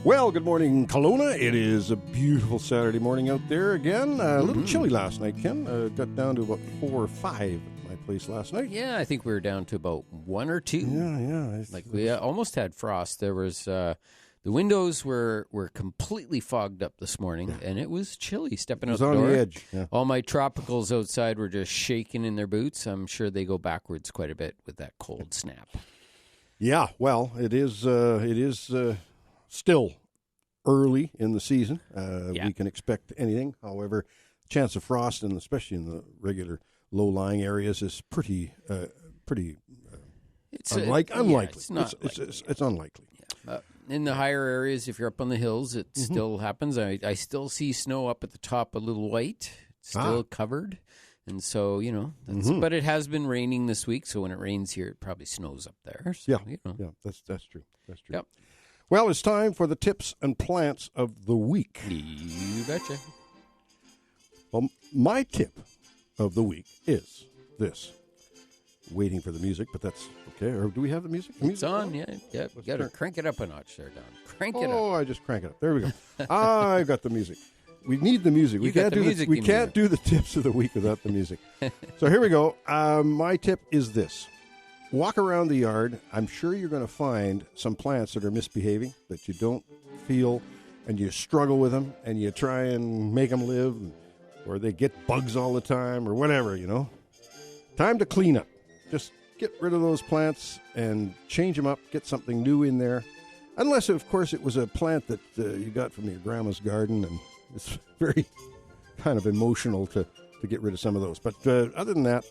Well, good morning, Kelowna. It is a beautiful Saturday morning out there again. A little chilly last night, Ken. Got down to about 4 or 5 at my place last night. Yeah, I think we were down to about 1 or 2. Yeah. We almost had frost. There was the windows were completely fogged up this morning, and it was chilly stepping out the door. It was on the edge. Yeah. All my tropicals outside were just shaking in their boots. I'm sure they go backwards quite a bit with that cold snap. Yeah, well, it is still early in the season. We can expect anything. However, chance of frost, and especially in the regular low-lying areas, is pretty unlikely. It's not it's unlikely. Yeah. In the higher areas, if you're up on the hills, it still happens. I still see snow up at the top, a little white, still covered. And so, but it has been raining this week, so when it rains here, it probably snows up there. So, Yeah, that's true. That's true. Yep. Well, it's time for the tips and plants of the week. You betcha. Well, my tip of the week is this. Waiting for the music, but that's okay. Or do we have the music? It's on, yeah. You got to crank it up a notch there, Don. Crank it up. Oh, I just crank it up. There we go. I got the music. We need the music. We can't do the tips of the week without the music. So here we go. My tip is this. Walk around the yard. I'm sure you're going to find some plants that are misbehaving, that you don't feel, and you struggle with them, and you try and make them live, or they get bugs all the time, or whatever, Time to clean up. Just get rid of those plants and change them up, get something new in there. Unless, of course, it was a plant that you got from your grandma's garden, and it's very kind of emotional to get rid of some of those. But other than that,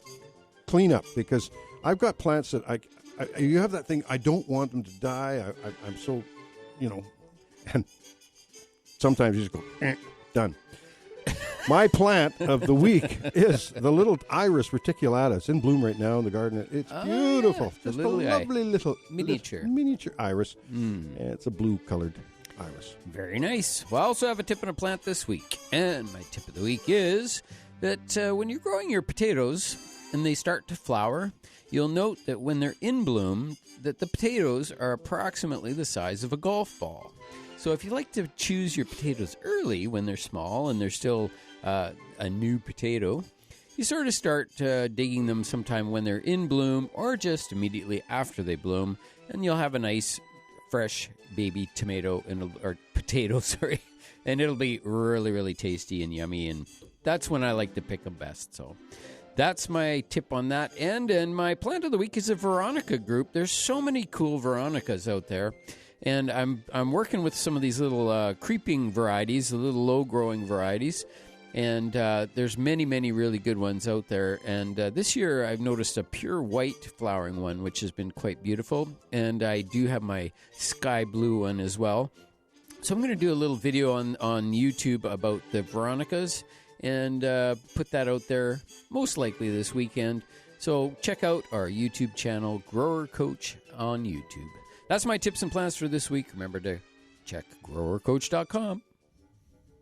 clean up, because I've got plants that you have that thing, I don't want them to die. I'm so, and sometimes you just go, done. My plant of the week is the little Iris reticulatus. It's in bloom right now in the garden. It's beautiful. Yeah. Just a lovely little miniature iris. And it's a blue-colored iris. Very nice. Well, I also have a tip on a plant this week. And my tip of the week is that when you're growing your potatoes and they start to flower, you'll note that when they're in bloom, that the potatoes are approximately the size of a golf ball. So if you like to choose your potatoes early when they're small and they're still a new potato, you sort of start digging them sometime when they're in bloom or just immediately after they bloom, and you'll have a nice, fresh baby tomato or potato, and it'll be really, really tasty and yummy, and that's when I like to pick them best. So that's my tip on that end. And my plant of the week is a Veronica group. There's so many cool Veronicas out there. And I'm working with some of these little creeping varieties, the little low-growing varieties. And there's many, many really good ones out there. And this year I've noticed a pure white flowering one, which has been quite beautiful. And I do have my sky blue one as well. So I'm going to do a little video on YouTube about the Veronicas and put that out there most likely this weekend. So check out our YouTube channel, Grower Coach on YouTube. That's my tips and plans for this week. Remember to check growercoach.com.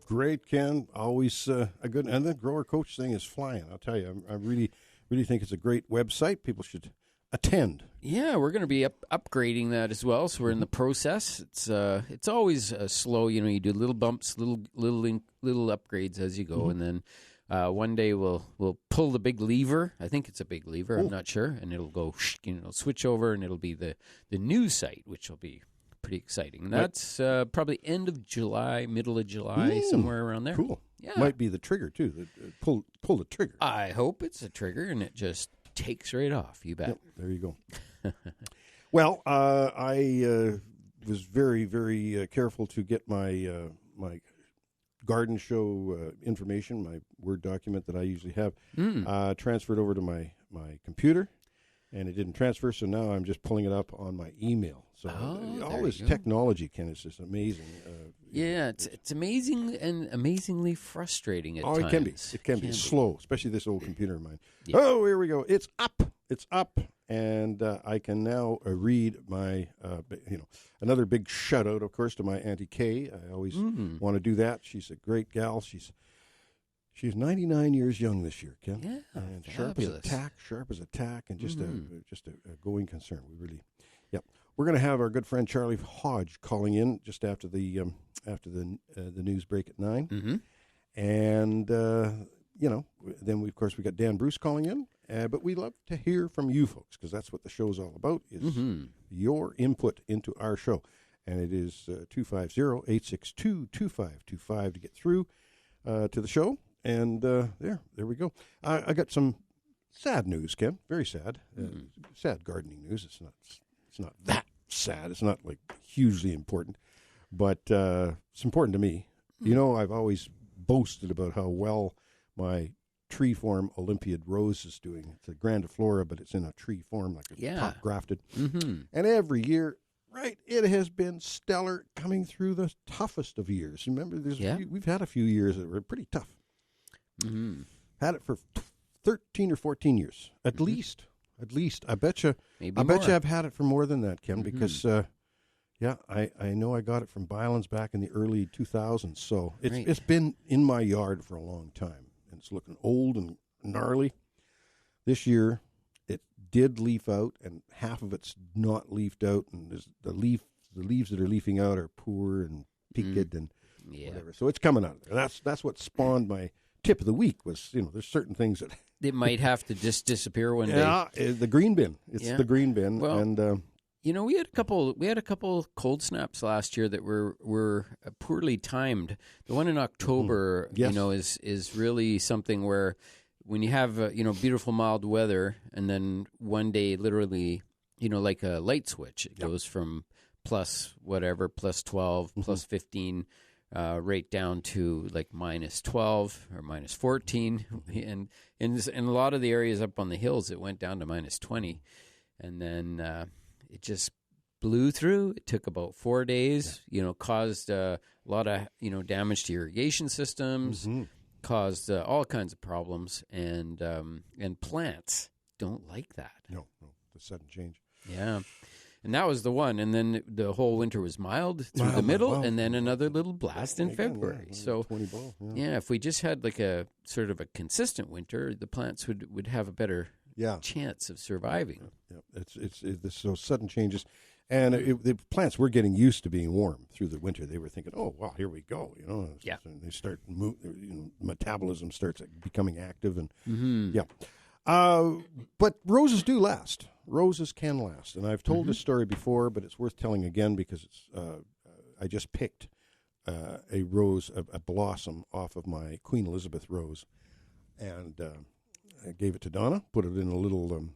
Great, Ken. Always a good, and the Grower Coach thing is flying. I'll tell you, I really, really think it's a great website. People should attend. Yeah, we're going to be upgrading that as well. So we're in the process. It's always slow. You do little bumps, little upgrades as you go, and then one day we'll pull the big lever. I think it's a big lever. I'm not sure, and it'll go. Switch over, and it'll be the new site, which will be pretty exciting. And that's probably end of July, middle of July, somewhere around there. Cool. Yeah, might be the trigger too. Pull the trigger. I hope it's a trigger, and it just takes right off. You bet. Yep, there you go. Well, I was very, very careful to get my my garden show information, my Word document that I usually have, transferred over to my computer, and it didn't transfer, so now I'm just pulling it up on my email. So all this technology, Ken, is just amazing. It's amazing and amazingly frustrating at times. It can be. It can be slow, especially this old computer of mine. Yeah. Oh, here we go. It's up. It's up. And I can now read my, another big shout out, of course, to my Auntie Kay. I always want to do that. She's a great gal. She's 99 years young this year, Ken. Yeah, and sharp as a tack, and just a going concern. We really, yeah. we're going to have our good friend Charlie Hodge calling in just after the news break at 9. Mm-hmm. And, then, of course, we got Dan Bruce calling in. But we love to hear from you folks, because that's what the show's all about, is your input into our show. And it is 250-862-2525 to get through to the show. And there we go. I got some sad news, Ken. Very sad. Sad gardening news. It's not that sad. It's not like hugely important, but it's important to me. You know, I've always boasted about how well my tree form Olympiad rose is doing. It's a grandiflora, but it's in a tree form, like a top grafted. Mm-hmm. And every year, right, it has been stellar, coming through the toughest of years. Remember, we've had a few years that were pretty tough. Mm-hmm. Had it for 13 or 14 years, at least. I bet you. I've had it for more than that, Ken, because I know I got it from Bylands back in the early 2000s. So it's been in my yard for a long time, and it's looking old and gnarly. This year, it did leaf out, and half of it's not leafed out, and the leaves that are leafing out are poor and peaked and whatever. So it's coming out of there. That's what spawned my tip of the week. Was there's certain things that it might have to just disappear one day. Yeah, the green bin. It's the green bin. Well, and we had a couple cold snaps last year that were poorly timed. The one in October, is really something where when you have beautiful mild weather, and then one day, literally, like a light switch, it goes from plus 12, plus 15. Right down to like minus 12 or minus 14. And in a lot of the areas up on the hills, it went down to minus 20. And then it just blew through. It took about 4 days, caused a lot of, damage to irrigation systems, caused all kinds of problems. And plants don't like that. No, the sudden change. Yeah. And that was the one. And then the whole winter was mild through the middle, and then another little blast in February. So, 20 below, if we just had like a sort of a consistent winter, the plants would have a better chance of surviving. Yeah. It's so sudden changes. And the plants were getting used to being warm through the winter. They were thinking, oh, well, here we go. And they start metabolism starts becoming active. And but roses do last. Roses can last, and I've told this story before, but it's worth telling again because it's. I just picked a rose, a blossom off of my Queen Elizabeth rose, and I gave it to Donna. Put it in a little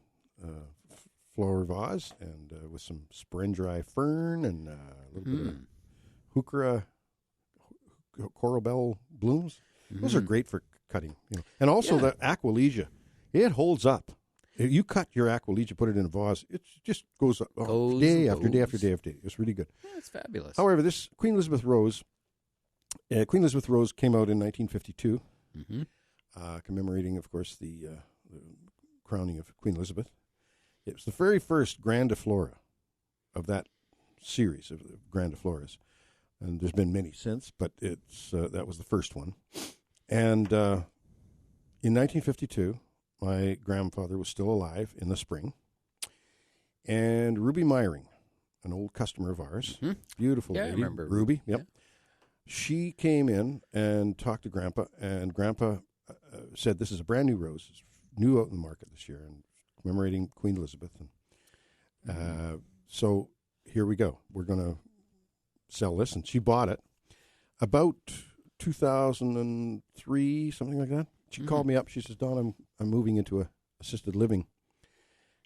flower vase, and with some spring-dry fern and a little bit of heuchera, coral bell blooms. Those are great for cutting, and also the Aquilegia. It holds up. If you cut your Aquilegia, put it in a vase, it just goes up day after day after day after day. It's really good. Yeah, it's fabulous. However, this Queen Elizabeth rose came out in 1952, commemorating, of course, the crowning of Queen Elizabeth. It was the very first grandiflora of that series of grandifloras, and there's been many since, but that was the first one. And in 1952. My grandfather was still alive in the spring. And Ruby Myring, an old customer of ours, beautiful lady. I remember Ruby. Yep. Yeah. She came in and talked to Grandpa, and Grandpa said, this is a brand new rose. It's new out in the market this year, and commemorating Queen Elizabeth. And so here we go. We're going to sell this. And she bought it about 2003, something like that. She called me up. She says, Don, I'm moving into a assisted living.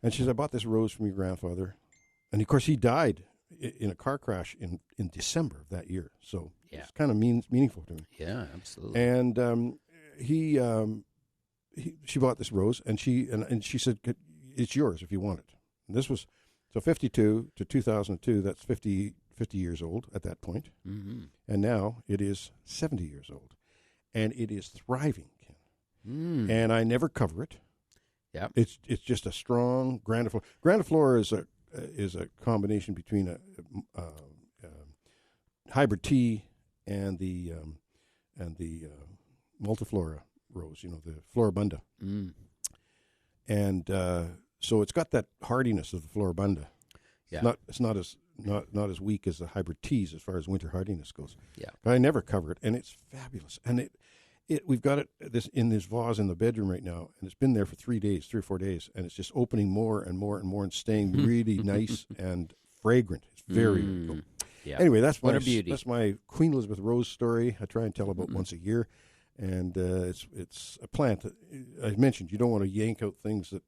And she says, I bought this rose from your grandfather. And, of course, he died in a car crash in December of that year. So it's kind of meaningful to me. Yeah, absolutely. And she bought this rose, and she said, it's yours if you want it. And this was, so 52 to 2002, that's 50 years old at that point. Mm-hmm. And now it is 70 years old. And it is thriving, Ken. And I never cover it. Yeah, it's just a strong grandiflora. Grandiflora is a combination between a hybrid tea and the multiflora rose. The floribunda. And so it's got that hardiness of the floribunda. Yeah. It's not as weak as the hybrid teas as far as winter hardiness goes. Yeah. But I never cover it, and it's fabulous. And we've got it in this vase in the bedroom right now, and it's been there for 3 or 4 days, and it's just opening more and more and more and staying really nice and fragrant. It's very cool. Yeah. Anyway, that's What a beauty. That's my Queen Elizabeth Rose story. I try and tell about once a year, and it's a plant that I mentioned. You don't want to yank out things that.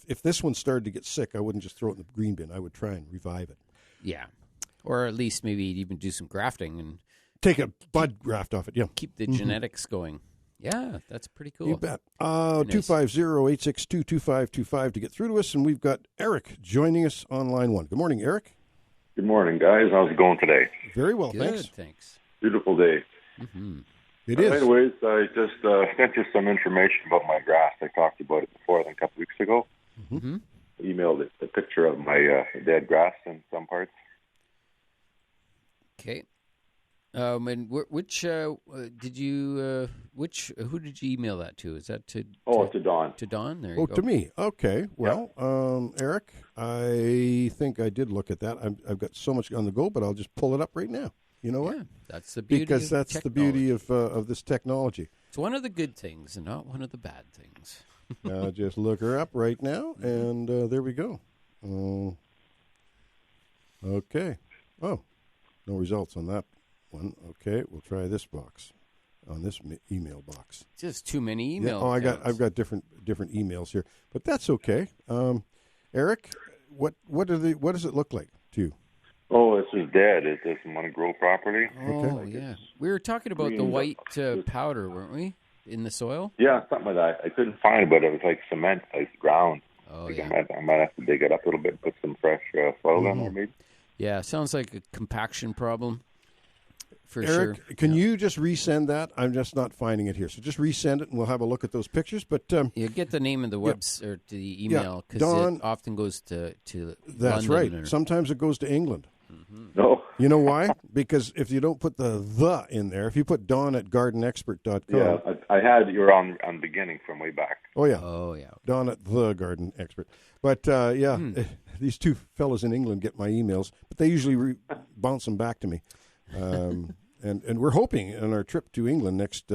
If this one started to get sick, I wouldn't just throw it in the green bin. I would try and revive it. Yeah. Or at least maybe even do some grafting and take a bud graft off it. Yeah, keep the genetics going. Yeah, that's pretty cool. You bet. 250-862-2525 to get through to us, and we've got Eric joining us on line one. Good morning, Eric. Good morning, guys. How's it going today? Very well, Good, thanks. Beautiful day. Mm-hmm. It is. Anyways, I just sent you some information about my grass. I talked about it before, I think a couple weeks ago. Mm-hmm. Emailed a picture of my dead grass in some parts. Okay. And which did you who did you email that to? Is that to Don. To Don? There you go. To me. Okay. Well, Eric, I think I did look at that. I've got so much on the go, but I'll just pull it up right now. You know what? Yeah, that's the beauty. Because that's the beauty of this technology. It's one of the good things and not one of the bad things. Just look her up right now, and there we go. Okay. Oh, no results on that one. Okay, we'll try this box, on this email box. Just too many emails. Yeah, I've got different emails here, but that's okay. Eric, what does it look like to you? Oh, this is dead. It doesn't want to grow properly. Oh, yeah. We were talking about the white powder, weren't we, in the soil? Yeah, something like that. I couldn't find it, but it was like cement, like ground. Oh, like yeah. I might have to dig it up a little bit, put some fresh soil in there, maybe. Yeah, sounds like a compaction problem. For Eric, sure. Can you just resend that? I'm just not finding it here. So just resend it, and we'll have a look at those pictures. But get the name of the or to the email, because it often goes to that's London right. Sometimes it goes to England. Mm-hmm. No. You know why? Because if you don't put the in there, if you put Don at gardenexpert.com. Yeah, I had you were on beginning from way back. Oh, yeah. Oh, yeah. Don at the garden expert. But, these two fellows in England get my emails, but they usually bounce them back to me. And we're hoping on our trip to England next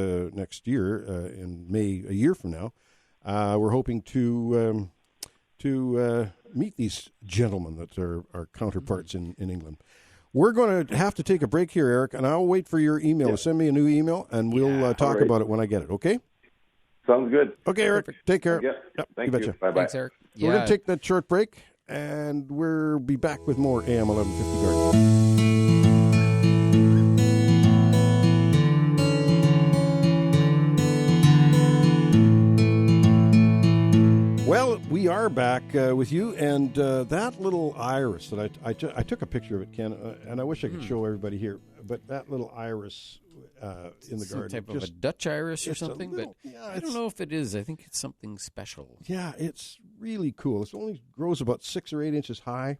year, in May, a year from now, we're hoping to meet these gentlemen that are our counterparts in England. We're going to have to take a break here, Eric, and I'll wait for your email. Send me a new email, and we'll talk about it when I get it, okay? Sounds good. Okay, Eric. Perfect. Take care. Yep. Thank you. Betcha. Bye-bye. Thanks, Eric. So we're going to take that short break, and we'll be back with more AM 1150 Garden. Well, we are back with you, and that little iris that I took a picture of it, Ken, and I wish I could show everybody here, but that little iris in the Some garden. type of a Dutch iris or something, little, but I don't know if it is. I think it's something special. Yeah, it's really cool. It only grows about 6 or 8 inches high.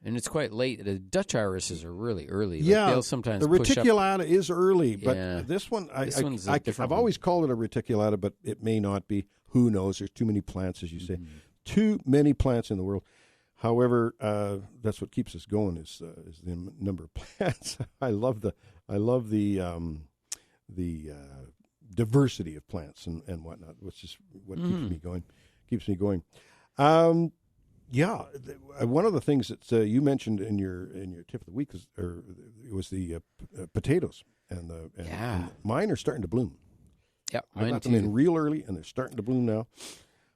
And it's quite late. The Dutch irises are really early. Yeah, they'll sometimes the push reticulata is early, but Yeah. this one, one's a different I've one. always called it a reticulata, but it may not be. Who knows? There's too many plants, as you say. Too many plants in the world. However, that's what keeps us going is the number of plants. I love the diversity of plants and whatnot, which is what keeps me going. Yeah, one of the things that you mentioned in your tip of the week was the potatoes, and mine are starting to bloom. Yeah, I got them in real early, and they're starting to bloom now.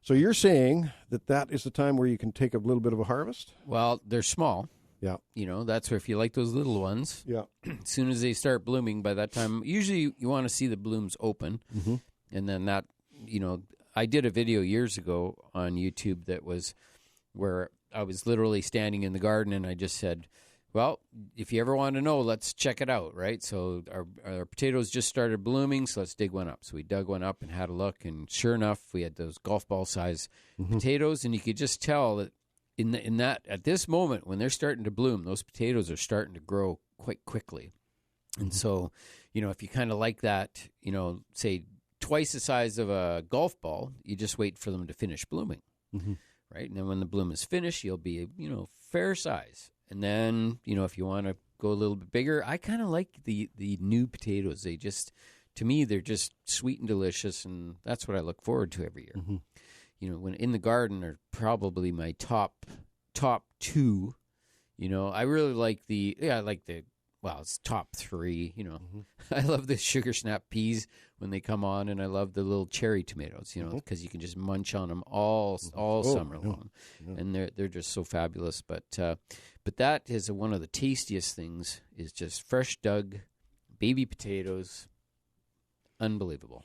So you're saying that is the time where you can take a little bit of a harvest? Well, they're small. Yeah. That's where if you like those little ones. Yeah. As soon as they start blooming, by that time, usually you want to see the blooms open, and then that, I did a video years ago on YouTube that was where I was literally standing in the garden, and I just said, well, if you ever want to know, let's check it out, right? So our potatoes just started blooming, so let's dig one up. So we dug one up and had a look, and sure enough, we had those golf ball size potatoes, and you could just tell that in that at this moment when they're starting to bloom, those potatoes are starting to grow quite quickly. And so, if you kind of like that, say twice the size of a golf ball, you just wait for them to finish blooming. right? And then when the bloom is finished, you'll be, fair size. And then, if you want to go a little bit bigger, I kind of like the new potatoes. To me, they're just sweet and delicious, and that's what I look forward to every year. Mm-hmm. When in the garden are probably my top two. I really like it's top three. Mm-hmm. I love the sugar snap peas when they come on, and I love the little cherry tomatoes, because you can just munch on them all summer long, and they're just so fabulous. But that is one of the tastiest things, is just fresh dug baby potatoes. Unbelievable.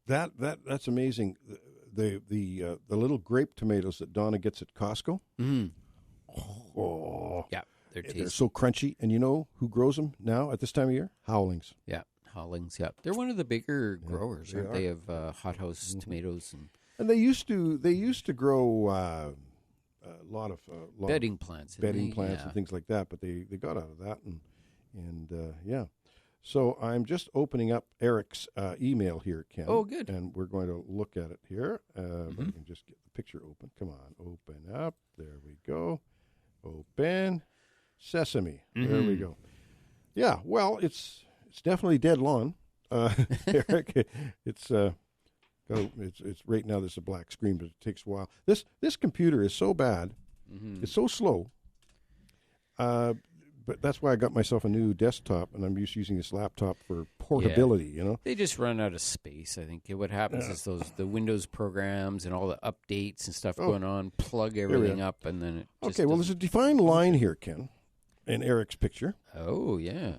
That's amazing. The little grape tomatoes that Donna gets at Costco. Mm. Oh, yeah, they're tasty. They're so crunchy. And you know who grows them now at this time of year? Howlings. Yeah, Howlings. Yeah, they're one of the bigger growers, aren't they? Of hothouse tomatoes and they used to grow a lot of bedding plants, and things like that. But they got out of that and yeah. So I'm just opening up Eric's email here, Ken. Oh, good. And we're going to look at it here. If I can just get the picture open. Come on, open up. There we go. Open. Sesame. There we go. Yeah, well, it's definitely dead lawn, Eric. It's right now. There's a black screen, but it takes a while. This computer is so bad. It's so slow. But that's why I got myself a new desktop, and I'm just using this laptop for portability, They just run out of space, I think. What happens is the Windows programs and all the updates and stuff going on plug everything up, and then it just there's a defined line here, Ken, in Eric's picture. Oh, yeah.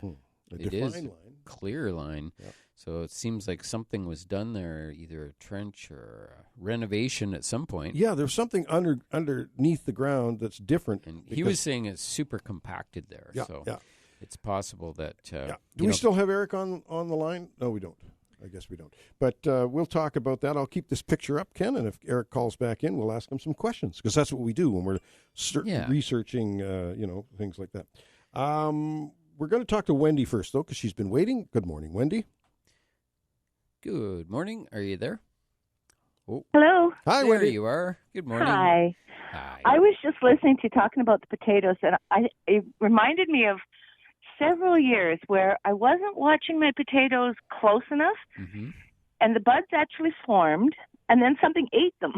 A it defined is. line. Clear line. Yep. So it seems like something was done there, either a trench or a renovation at some point. Yeah, there's something underneath the ground that's different. And he was saying it's super compacted there. Yeah, so it's possible that... Do we still have Eric on the line? No, we don't. I guess we don't. But we'll talk about that. I'll keep this picture up, Ken, and if Eric calls back in, we'll ask him some questions, because that's what we do when we're researching, things like that. We're going to talk to Wendy first, though, because she's been waiting. Good morning, Wendy. Good morning. Are you there? Oh. Hello. Hi, there Wendy. you are. Good morning. Hi. I was just listening to you talking about the potatoes, and it reminded me of several years where I wasn't watching my potatoes close enough, and the buds actually formed, and then something ate them.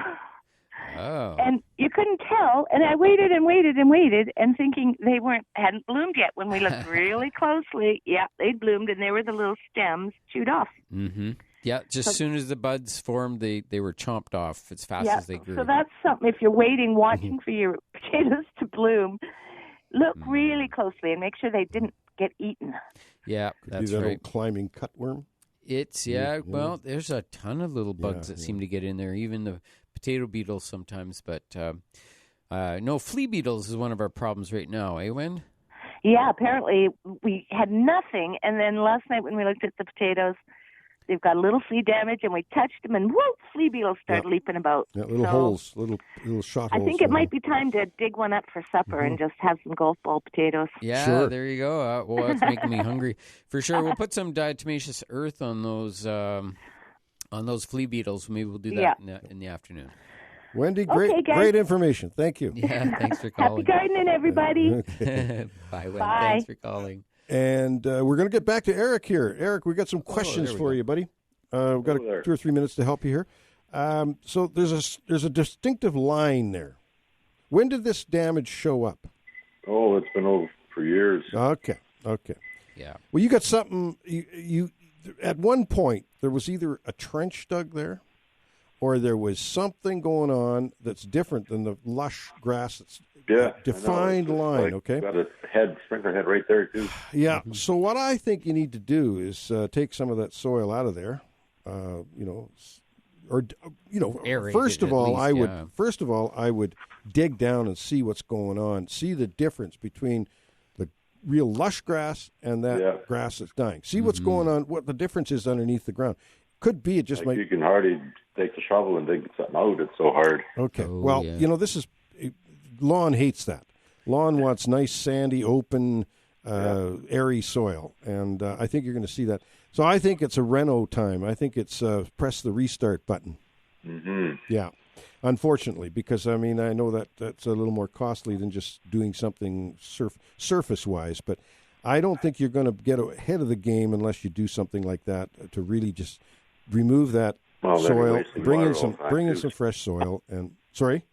Oh. And you couldn't tell, and I waited and waited and waited, and thinking they hadn't bloomed yet. When we looked really closely, they'd bloomed, and they were the little stems chewed off. Mm-hmm. Yeah, just as soon as the buds formed, they were chomped off as fast as they grew. So that's something, if you're watching for your potatoes to bloom, look really closely and make sure they didn't get eaten. Yeah, that's that right. old climbing cutworm. It's, well, there's a ton of little bugs that seem to get in there, even the potato beetles sometimes. But no, flea beetles is one of our problems right now, eh, Wen? Yeah, apparently we had nothing, and then last night when we looked at the potatoes, they've got a little flea damage, and we touched them, and whoop, flea beetles started leaping about. Yeah, little holes, little shot holes. I think it might be time to dig one up for supper and just have some golf ball potatoes. Yeah, there you go. Well, that's making me hungry for sure. We'll put some diatomaceous earth on those flea beetles. Maybe we'll do that in the afternoon. Wendy, great information. Thank you. Yeah, thanks for calling. Happy gardening, everybody. Okay. Bye, Wen. Bye. Thanks for calling. And we're going to get back to Eric here. Eric, we got some questions for you, buddy. We've got 2 or 3 minutes to help you here. So there's a distinctive line there. When did this damage show up? Oh, it's been over for years. Okay. Yeah. Well, you got something. You at one point there was either a trench dug there, or there was something going on that's different than the lush grass. That's defined line. Okay. Got a sprinkler head right there too. Yeah. So what I think you need to do is take some of that soil out of there. First of all, I would dig down and see what's going on. See the difference between the real lush grass and that grass that's dying. See what's going on. What the difference is underneath the ground. Could be it just might. You can hardly take the shovel and dig something out. It's so hard. Okay. This is lawn hates that. Lawn wants nice, sandy, open, airy soil, and I think you're going to see that. So I think it's a reno time. I think it's press the restart button. Mm-hmm. Yeah. unfortunately, because, I mean, I know that that's a little more costly than just doing something surface-wise, but I don't think you're going to get ahead of the game unless you do something like that to really just remove that soil, bring in some fresh soil, and, sorry?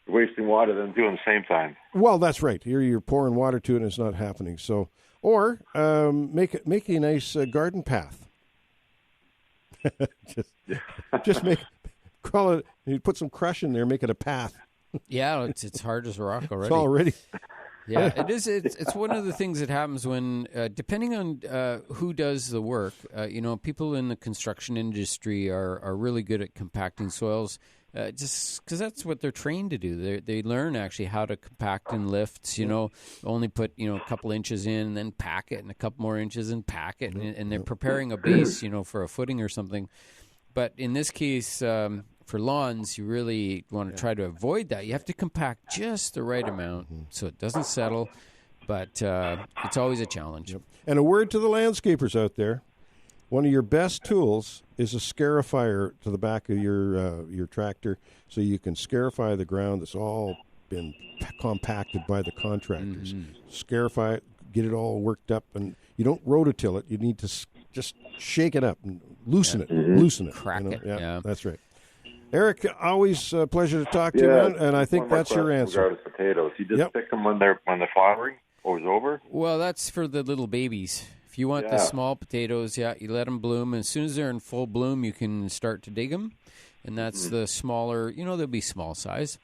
Wasting water than doing the same time. Well, that's right. Here you're pouring water to it and it's not happening. So, or make a nice garden path. just call it. You put some crush in there, make it a path. Yeah, it's hard as a rock already. It's already. Yeah, it is. It's one of the things that happens when, depending on who does the work, people in the construction industry are really good at compacting soils. Just because that's what they're trained to do. They learn actually how to compact in lifts, only put, a couple inches in and then pack it and a couple more inches and pack it. And they're preparing a base, for a footing or something. But in this case, for lawns, you really want to try to avoid that. You have to compact just the right amount so it doesn't settle. But it's always a challenge. Yep. And a word to the landscapers out there. One of your best tools is a scarifier to the back of your tractor, so you can scarify the ground that's all been compacted by the contractors. Scarify it, get it all worked up, and you don't rototill it. You need to just shake it up and loosen it. Crack it. Yeah, that's right. Eric, always a pleasure to talk to you, man, and I think that's your answer. Regarding potatoes, you just pick them when they're flowering or is over? Well, that's for the little babies. If you want the small potatoes, you let them bloom. And as soon as they're in full bloom, you can start to dig them. And that's the smaller, they'll be small size.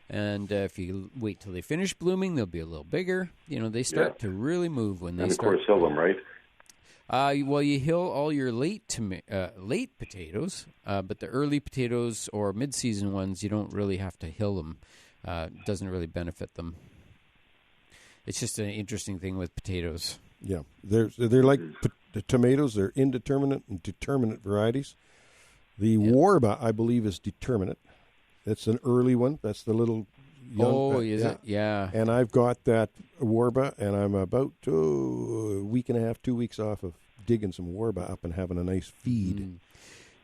And if you wait till they finish blooming, they'll be a little bigger. They start to really move when they start. And, of course, hill them, right? Well, you hill all your late potatoes, but the early potatoes or mid-season ones, you don't really have to hill them. It doesn't really benefit them. It's just an interesting thing with potatoes. Yeah, they're like tomatoes. They're indeterminate and determinate varieties. The Warba, I believe, is determinate. That's an early one. That's the little young. Is it? Yeah. And I've got that Warba, and I'm about a week and a half, 2 weeks off of digging some Warba up and having a nice feed.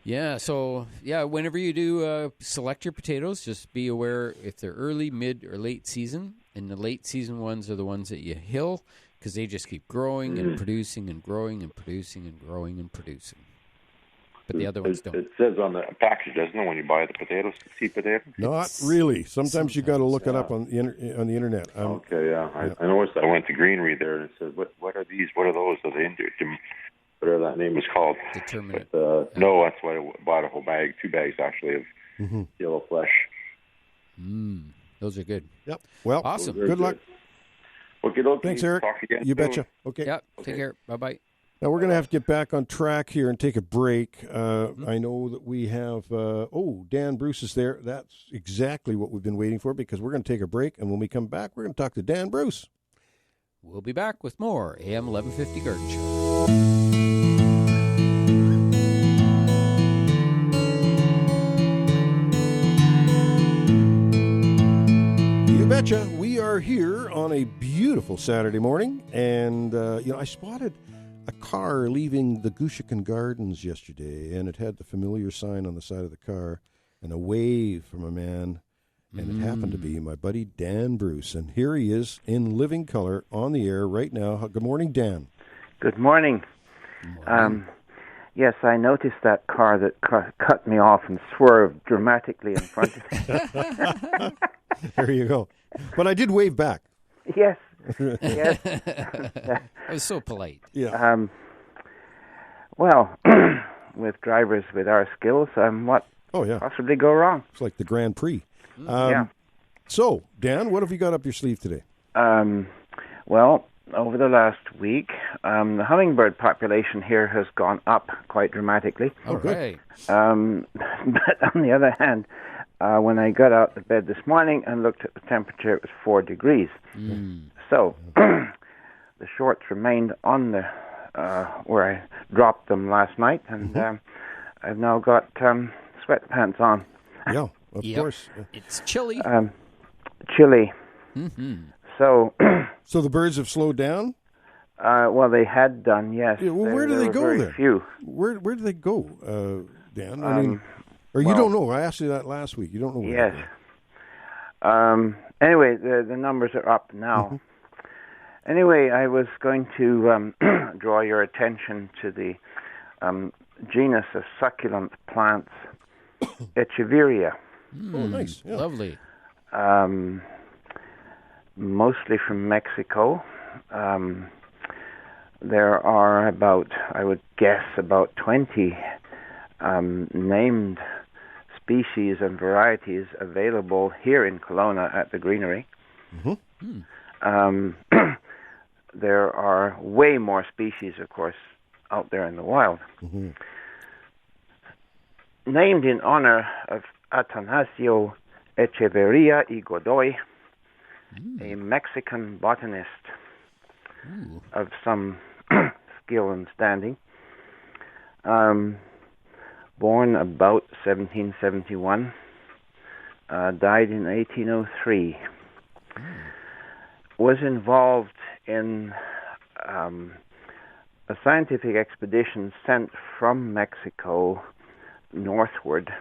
Yeah, so, whenever you do select your potatoes, just be aware if they're early, mid, or late season. And the late season ones are the ones that you hill, because they just keep growing and producing and growing and producing and growing and producing. But the other ones don't. It says on the package, doesn't it, when you buy the potatoes, seed potatoes? Not really. Sometimes you got to look it up on the internet. Okay, I noticed. I went to Greenery there, and it says, "What are these? What are those? Are they whatever that name is called?" Determinate. No, that's why I bought a whole bag, 2 bags actually of yellow flesh. Those are good. Yep. Well, awesome. Good luck. Okay, thanks, Eric. You betcha. Okay. Yeah. Take care. Bye-bye. Now, we're going to have to get back on track here and take a break. I know that we have, Dan Bruce is there. That's exactly what we've been waiting for, because we're going to take a break, and when we come back, we're going to talk to Dan Bruce. We'll be back with more AM 1150 Garden Show. Betcha. We are here on a beautiful Saturday morning, and I spotted a car leaving the Gushican Gardens yesterday, and it had the familiar sign on the side of the car and a wave from a man, and it happened to be my buddy Dan Bruce, and here he is in living color on the air right now. Good morning, Dan. Good morning. Yes, I noticed that car that cut me off and swerved dramatically in front of me. There you go. But I did wave back. Yes. That was so polite. Yeah. Well, with drivers with our skills, what possibly go wrong? It's like the Grand Prix. So, Dan, what have you got up your sleeve today? Well, over the last week, the hummingbird population here has gone up quite dramatically. Oh, good. But on the other hand, when I got out of bed this morning and looked at the temperature, it was 4 degrees. So the shorts remained on the where I dropped them last night, and I've now got sweatpants on. Yeah, of course. It's chilly. Chilly. So the birds have slowed down? Well, they had done, yes. Yeah, well, where do they go very then? Few. Where do they go, Dan? I mean, Or you don't know? I asked you that last week. You don't know. Yes. Anyway, the numbers are up now. Mm-hmm. Anyway, I was going to draw your attention to the genus of succulent plants, Echeveria. Oh, nice. Yeah. Lovely. Mostly from Mexico. There are I would guess, about 20 named species and varieties available here in Kelowna at the Greenery. Mm-hmm. There are way more species, of course, out there in the wild. Mm-hmm. Named in honor of Atanasio Echeverria y Godoy, a Mexican botanist of some skill and standing, born about 1771, died in 1803, was involved in a scientific expedition sent from Mexico northward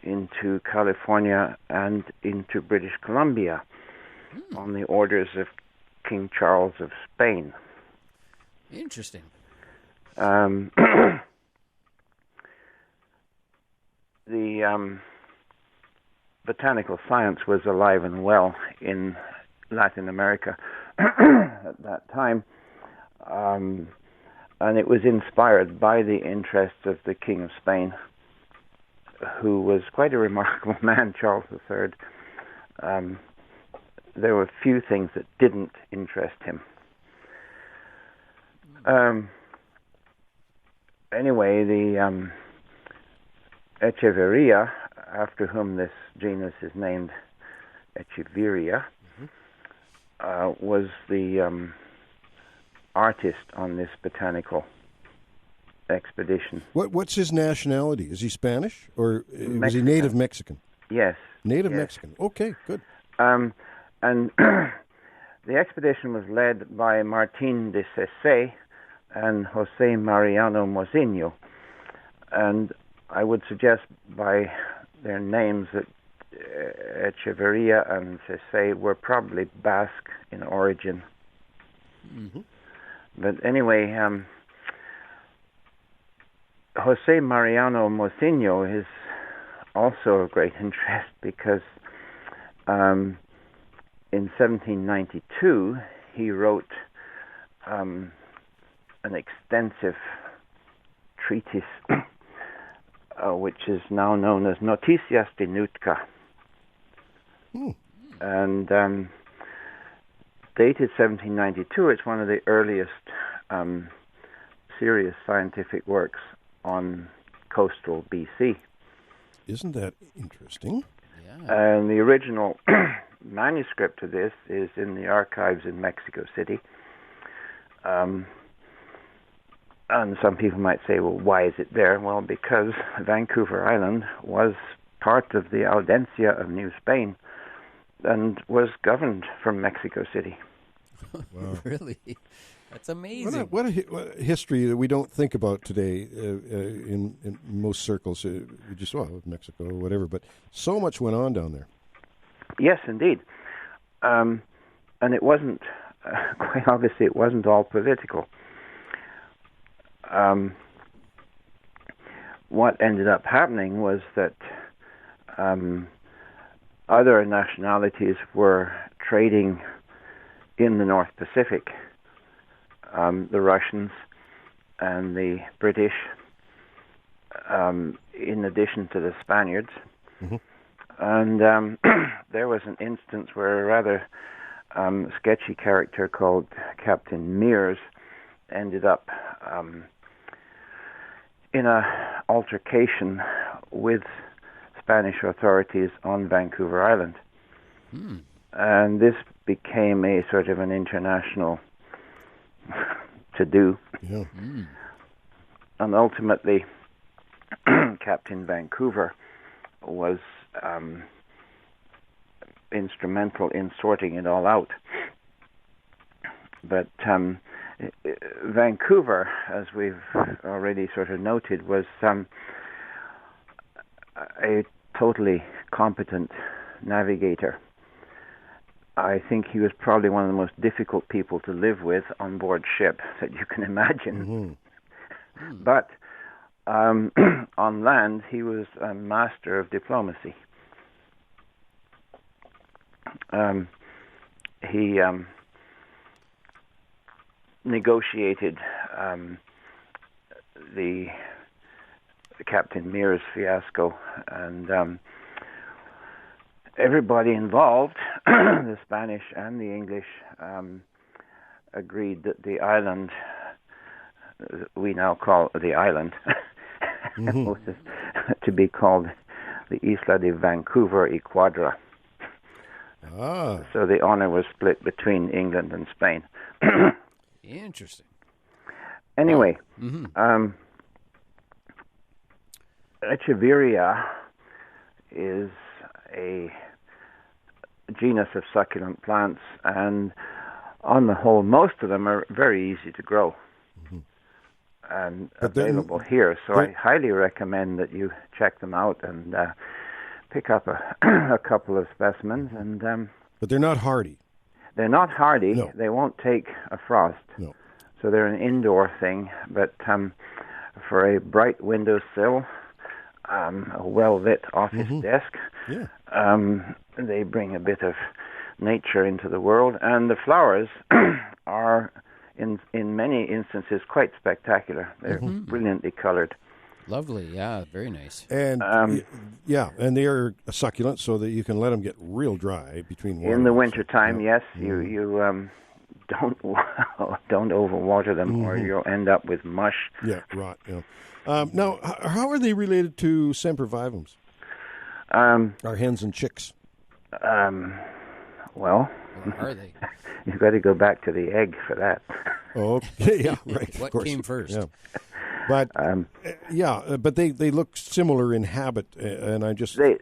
into California and into British Columbia on the orders of King Charles of Spain. Interesting. The botanical science was alive and well in Latin America at that time, and it was inspired by the interests of the King of Spain, who was quite a remarkable man, Charles III. There were few things that didn't interest him. Anyway, the Echeveria, after whom this genus is named, Echeveria, was the artist on this botanical expedition. What's his nationality? Is he Spanish or was he native Mexican? Yes. Native yes. Mexican. Okay, good. And the expedition was led by Martín de Cesé and José Mariano Mozinho. And I would suggest by their names that Echeveria and Cesé were probably Basque in origin. Mm-hmm. But anyway, José Mariano Mozinho is also of great interest because in 1792 he wrote an extensive treatise which is now known as Noticias de Nootka. And dated 1792, it's one of the earliest serious scientific works on coastal BC. Isn't that interesting? Yeah. And the original manuscript of this is in the archives in Mexico City. And some people might say, well, why is it there? Well, because Vancouver Island was part of the Audiencia of New Spain and was governed from Mexico City. Wow. Really? That's amazing. What a history that we don't think about today in most circles. We just, Mexico or whatever, but so much went on down there. Yes, indeed. And it wasn't, quite obviously, it wasn't all political. What ended up happening was that other nationalities were trading in the North Pacific, the Russians and the British, in addition to the Spaniards. Mm-hmm. And there was an instance where a rather sketchy character called Captain Mears ended up in a altercation with Spanish authorities on Vancouver Island. And this became a sort of an international to-do. Yeah. And ultimately, Captain Vancouver was instrumental in sorting it all out. But Vancouver, as we've already sort of noted, was a totally competent navigator. I think he was probably one of the most difficult people to live with on board ship that you can imagine. But on land, he was a master of diplomacy. He negotiated the Captain Meare's fiasco, and everybody involved, the Spanish and the English, agreed that the island, we now call the island, was to be called the Isla de Vancouver y Quadra. So the honor was split between England and Spain. Interesting. Anyway, Echeveria is a genus of succulent plants, and on the whole, most of them are very easy to grow and available here. So I highly recommend that you check them out and pick up a couple of specimens. And but they're not hardy. They're not hardy. No. They won't take a frost. No. So they're an indoor thing. But for a bright windowsill, a well-lit office desk, they bring a bit of nature into the world. And the flowers are, in many instances, quite spectacular. They're brilliantly colored. Lovely, yeah, very nice. And and they are succulent, so that you can let them get real dry between water. In the wintertime, yes, you don't overwater them, or you'll end up with mush. Yeah, rot. Yeah. Now, how are they related to sempervivums? Our hens and chicks. Well, are they? You've got to go back to the egg for that. Oh, okay, yeah, right. What came first? Yeah. But but they look similar in habit, and I just they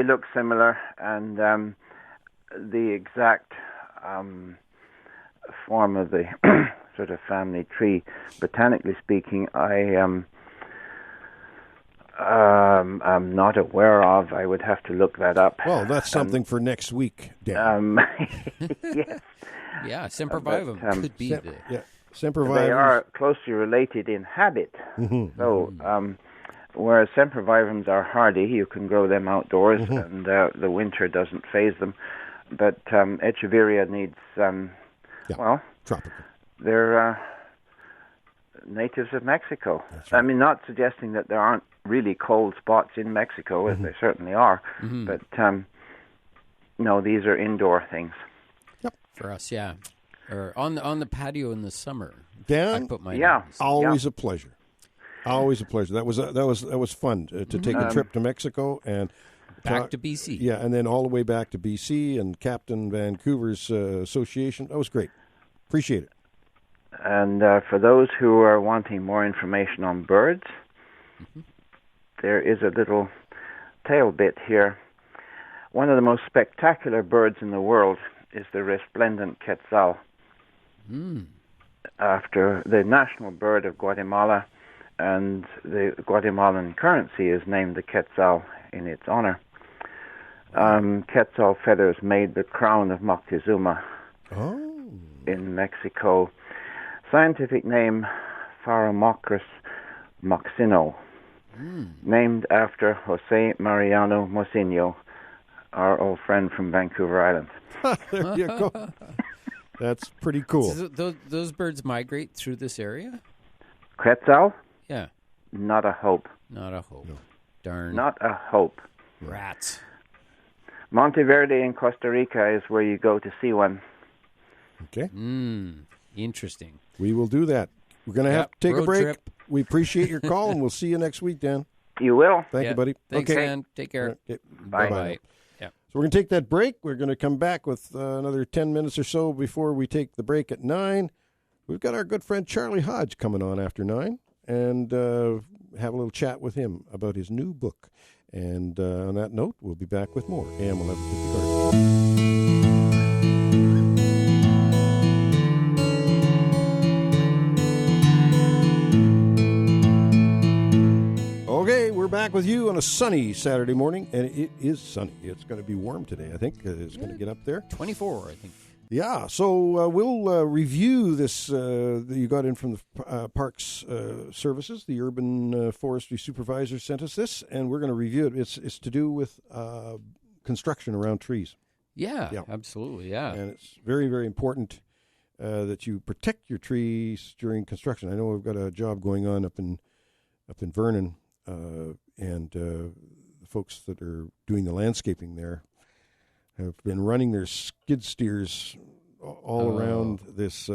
look similar, and the exact form of the sort of family tree, botanically speaking, I'm not aware of. I would have to look that up. Well, that's something for next week, Dan. Yes. Yeah, sempervivum could be the... Yeah. Sempervivums. They are closely related in habit. So, whereas sempervivums are hardy, you can grow them outdoors, and the winter doesn't faze them. But Echeveria needs, tropical. They're natives of Mexico. Right. I mean, not suggesting that there aren't really cold spots in Mexico, as there certainly are, but no, these are indoor things. Yep. For us, yeah. Or on the patio in the summer. Dan, I put my always a pleasure. Always a pleasure. That was fun to take a trip to Mexico and back to BC. Yeah, and then all the way back to BC and Captain Vancouver's association. That was great. Appreciate it. And for those who are wanting more information on birds, there is a little tail bit here. One of the most spectacular birds in the world is the resplendent quetzal. After the national bird of Guatemala, and the Guatemalan currency is named the quetzal in its honor. Quetzal feathers made the crown of Moctezuma in Mexico. Scientific name Pharomocris moxino, named after Jose Mariano Mocinho, our old friend from Vancouver Island. There you go. That's pretty cool. So those birds migrate through this area? Quetzal? Yeah. Not a hope. Not a hope. No. Darn. Not a hope. Rats. Monteverde in Costa Rica is where you go to see one. Okay. Interesting. We will do that. We're going to have to take a break. Trip. We appreciate your call, and we'll see you next week, Dan. You will. Thank you, buddy. Thanks, okay. Dan. Take care. Okay. Bye. Yeah. So we're going to take that break. We're going to come back with another 10 minutes or so before we take the break at 9. We've got our good friend Charlie Hodge coming on after 9 and have a little chat with him about his new book. And on that note, we'll be back with more AM 1150 Garden. Okay, we're back with with you on a sunny Saturday morning, and it is sunny. It's going to be warm today, I think. It's going to get up there. 24, I think. Yeah, so we'll review this that you got in from the Parks Services. The Urban Forestry Supervisor sent us this, and we're going to review it. It's to do with construction around trees. Yeah, absolutely, yeah. And it's very, very important that you protect your trees during construction. I know we've got a job going on up in Vernon, and the folks that are doing the landscaping there have been running their skid steers all around this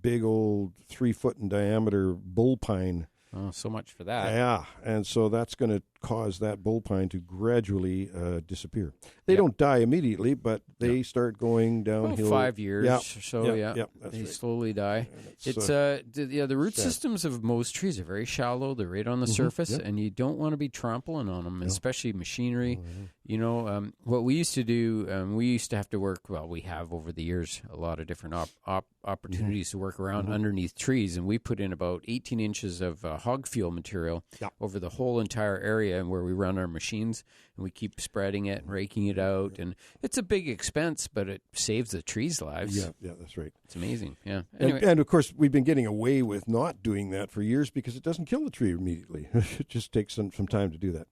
big old 3-foot in diameter bull pine. Oh, so much for that. Yeah, and so that's going to cause that bull pine to gradually disappear. They don't die immediately, but they start going downhill. 5 years or so, that's they right. slowly die. It's the root systems of most trees are very shallow. They're right on the surface, and you don't want to be trampling on them, especially machinery. You know, what we used to do, we used to have to work, well, we have over the years a lot of different opportunities to work around underneath trees, and we put in about 18 inches of hog fuel material over the whole entire area and where we run our machines, and we keep spreading it and raking it out, and it's a big expense, but it saves the trees' lives. Yeah, that's right. It's amazing, yeah. Anyway. And of course, we've been getting away with not doing that for years because it doesn't kill the tree immediately. It just takes some time to do that.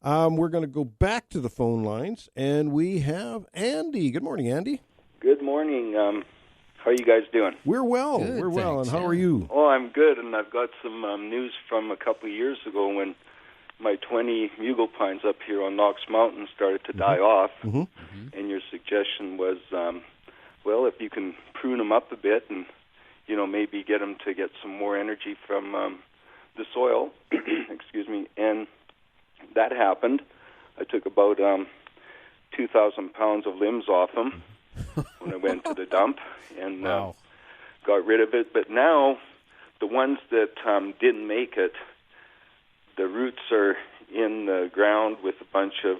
We're going to go back to the phone lines, and we have Andy. Good morning, Andy. Good morning. How are you guys doing? We're well. Good, we're well. thanks, And how are you? Oh, I'm good, and I've got some news from a couple of years ago when my 20 mugle pines up here on Knox Mountain started to die off, and your suggestion was, well, if you can prune them up a bit and, you know, maybe get them to get some more energy from the soil, excuse me, and that happened. I took about 2,000 pounds of limbs off them when I went to the dump and got rid of it. But now the ones that didn't make it, the roots are in the ground with a bunch of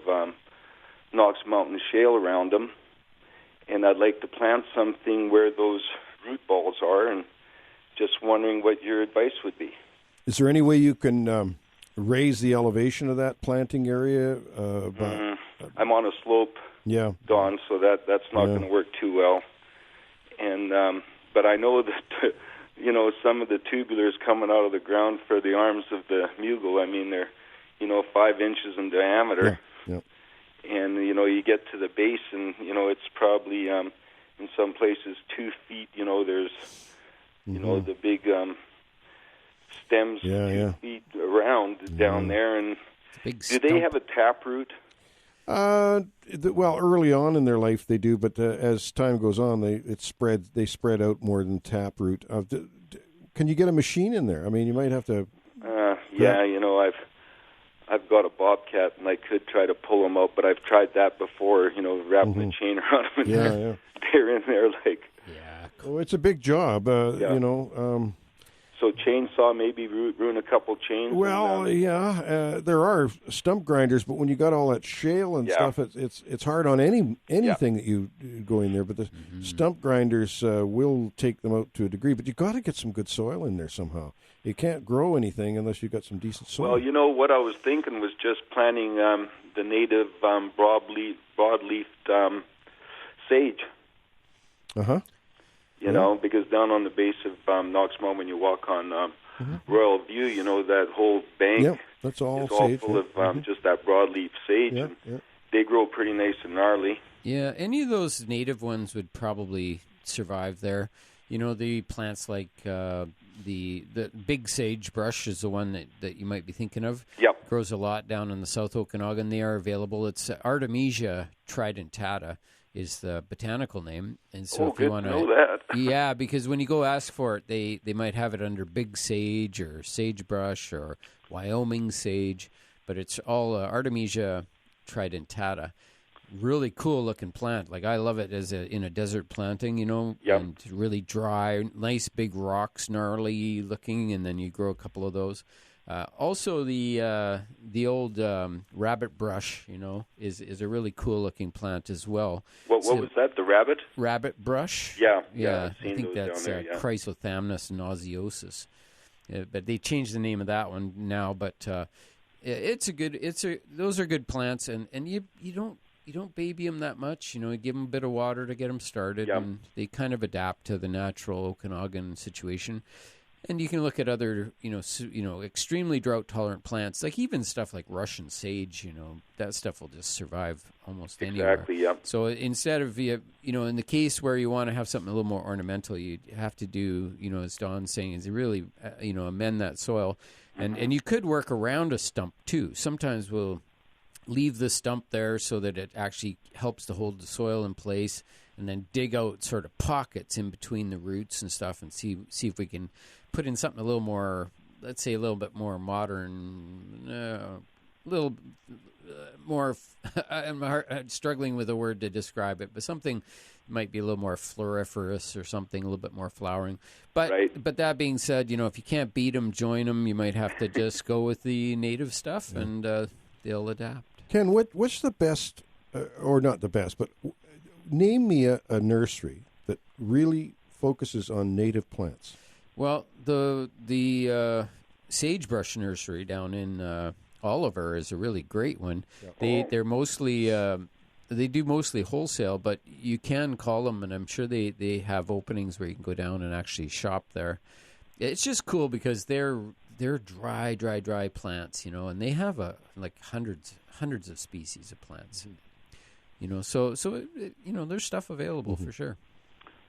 Knox Mountain shale around them. And I'd like to plant something where those root balls are, and just wondering what your advice would be. Is there any way you can raise the elevation of that planting area? I'm on a slope, Don, so that's not going to work too well. And but I know that you know, some of the tubulars coming out of the ground for the arms of the mugle, I mean, they're 5 inches in diameter. Yeah. And you get to the base, and it's probably in some places 2 feet. There's the big stems 2 feet around down there. And do they have a taproot? Well, early on in their life they do, but as time goes on, they spread out more than taproot. Can you get a machine in there? I mean, you might have to. I've got a bobcat, and I could try to pull them out, but I've tried that before. Wrapping a chain around them, and they're in there like. Yeah. Oh, it's a big job. So chainsaw, maybe ruin a couple chains. Well, there are stump grinders, but when you got all that shale and stuff, it's hard on anything that you go in there. But the stump grinders will take them out to a degree. But you got to get some good soil in there somehow. You can't grow anything unless you've got some decent soil. Well, what I was thinking was just planting the native broadleaf sage. Because down on the base of Knox Mountain, when you walk on Royal View, that whole bank that's all is all full of just that broadleaf sage. They grow pretty nice and gnarly. Yeah, any of those native ones would probably survive there. The plants like the big sagebrush is the one that you might be thinking of. Yep. Grows a lot down in the South Okanagan. They are available. It's Artemisia tridentata is the botanical name, and so if you want to know that. Yeah, because when you go ask for it, they might have it under big sage or sagebrush or Wyoming sage, but it's all Artemisia tridentata. Really cool looking plant. Like, I love it as in a desert planting, and really dry, nice big rocks, gnarly looking, and then you grow a couple of those. Also, the old rabbit brush, is a really cool looking plant as well. What was that? The rabbit? Rabbit brush. Yeah. I think that's Chrysothamnus nauseosus. But they changed the name of that one now. But Those are good plants, and you don't baby them that much. You give them a bit of water to get them started, and they kind of adapt to the natural Okanagan situation. And you can look at other, extremely drought-tolerant plants, like even stuff like Russian sage. That stuff will just survive almost anywhere. Exactly. Yeah. So instead of in the case where you want to have something a little more ornamental, you have to do, as Don's saying, is really, amend that soil, and you could work around a stump too. Sometimes we'll leave the stump there so that it actually helps to hold the soil in place, and then dig out sort of pockets in between the roots and stuff, and see if we can put in something a little more, let's say, a little bit more modern, little more. I'm struggling with a word to describe it, but something might be a little more floriferous or something, a little bit more flowering. But but that being said, if you can't beat them, join them. You might have to just go with the native stuff, and they'll adapt. Ken, what's the best, or not the best, but name me a nursery that really focuses on native plants. Well, the sagebrush nursery down in Oliver is a really great one. Yep. They're mostly they do mostly wholesale, but you can call them, and I'm sure they have openings where you can go down and actually shop there. It's just cool because they're dry plants, and they have hundreds of species of plants. So there's stuff available for sure.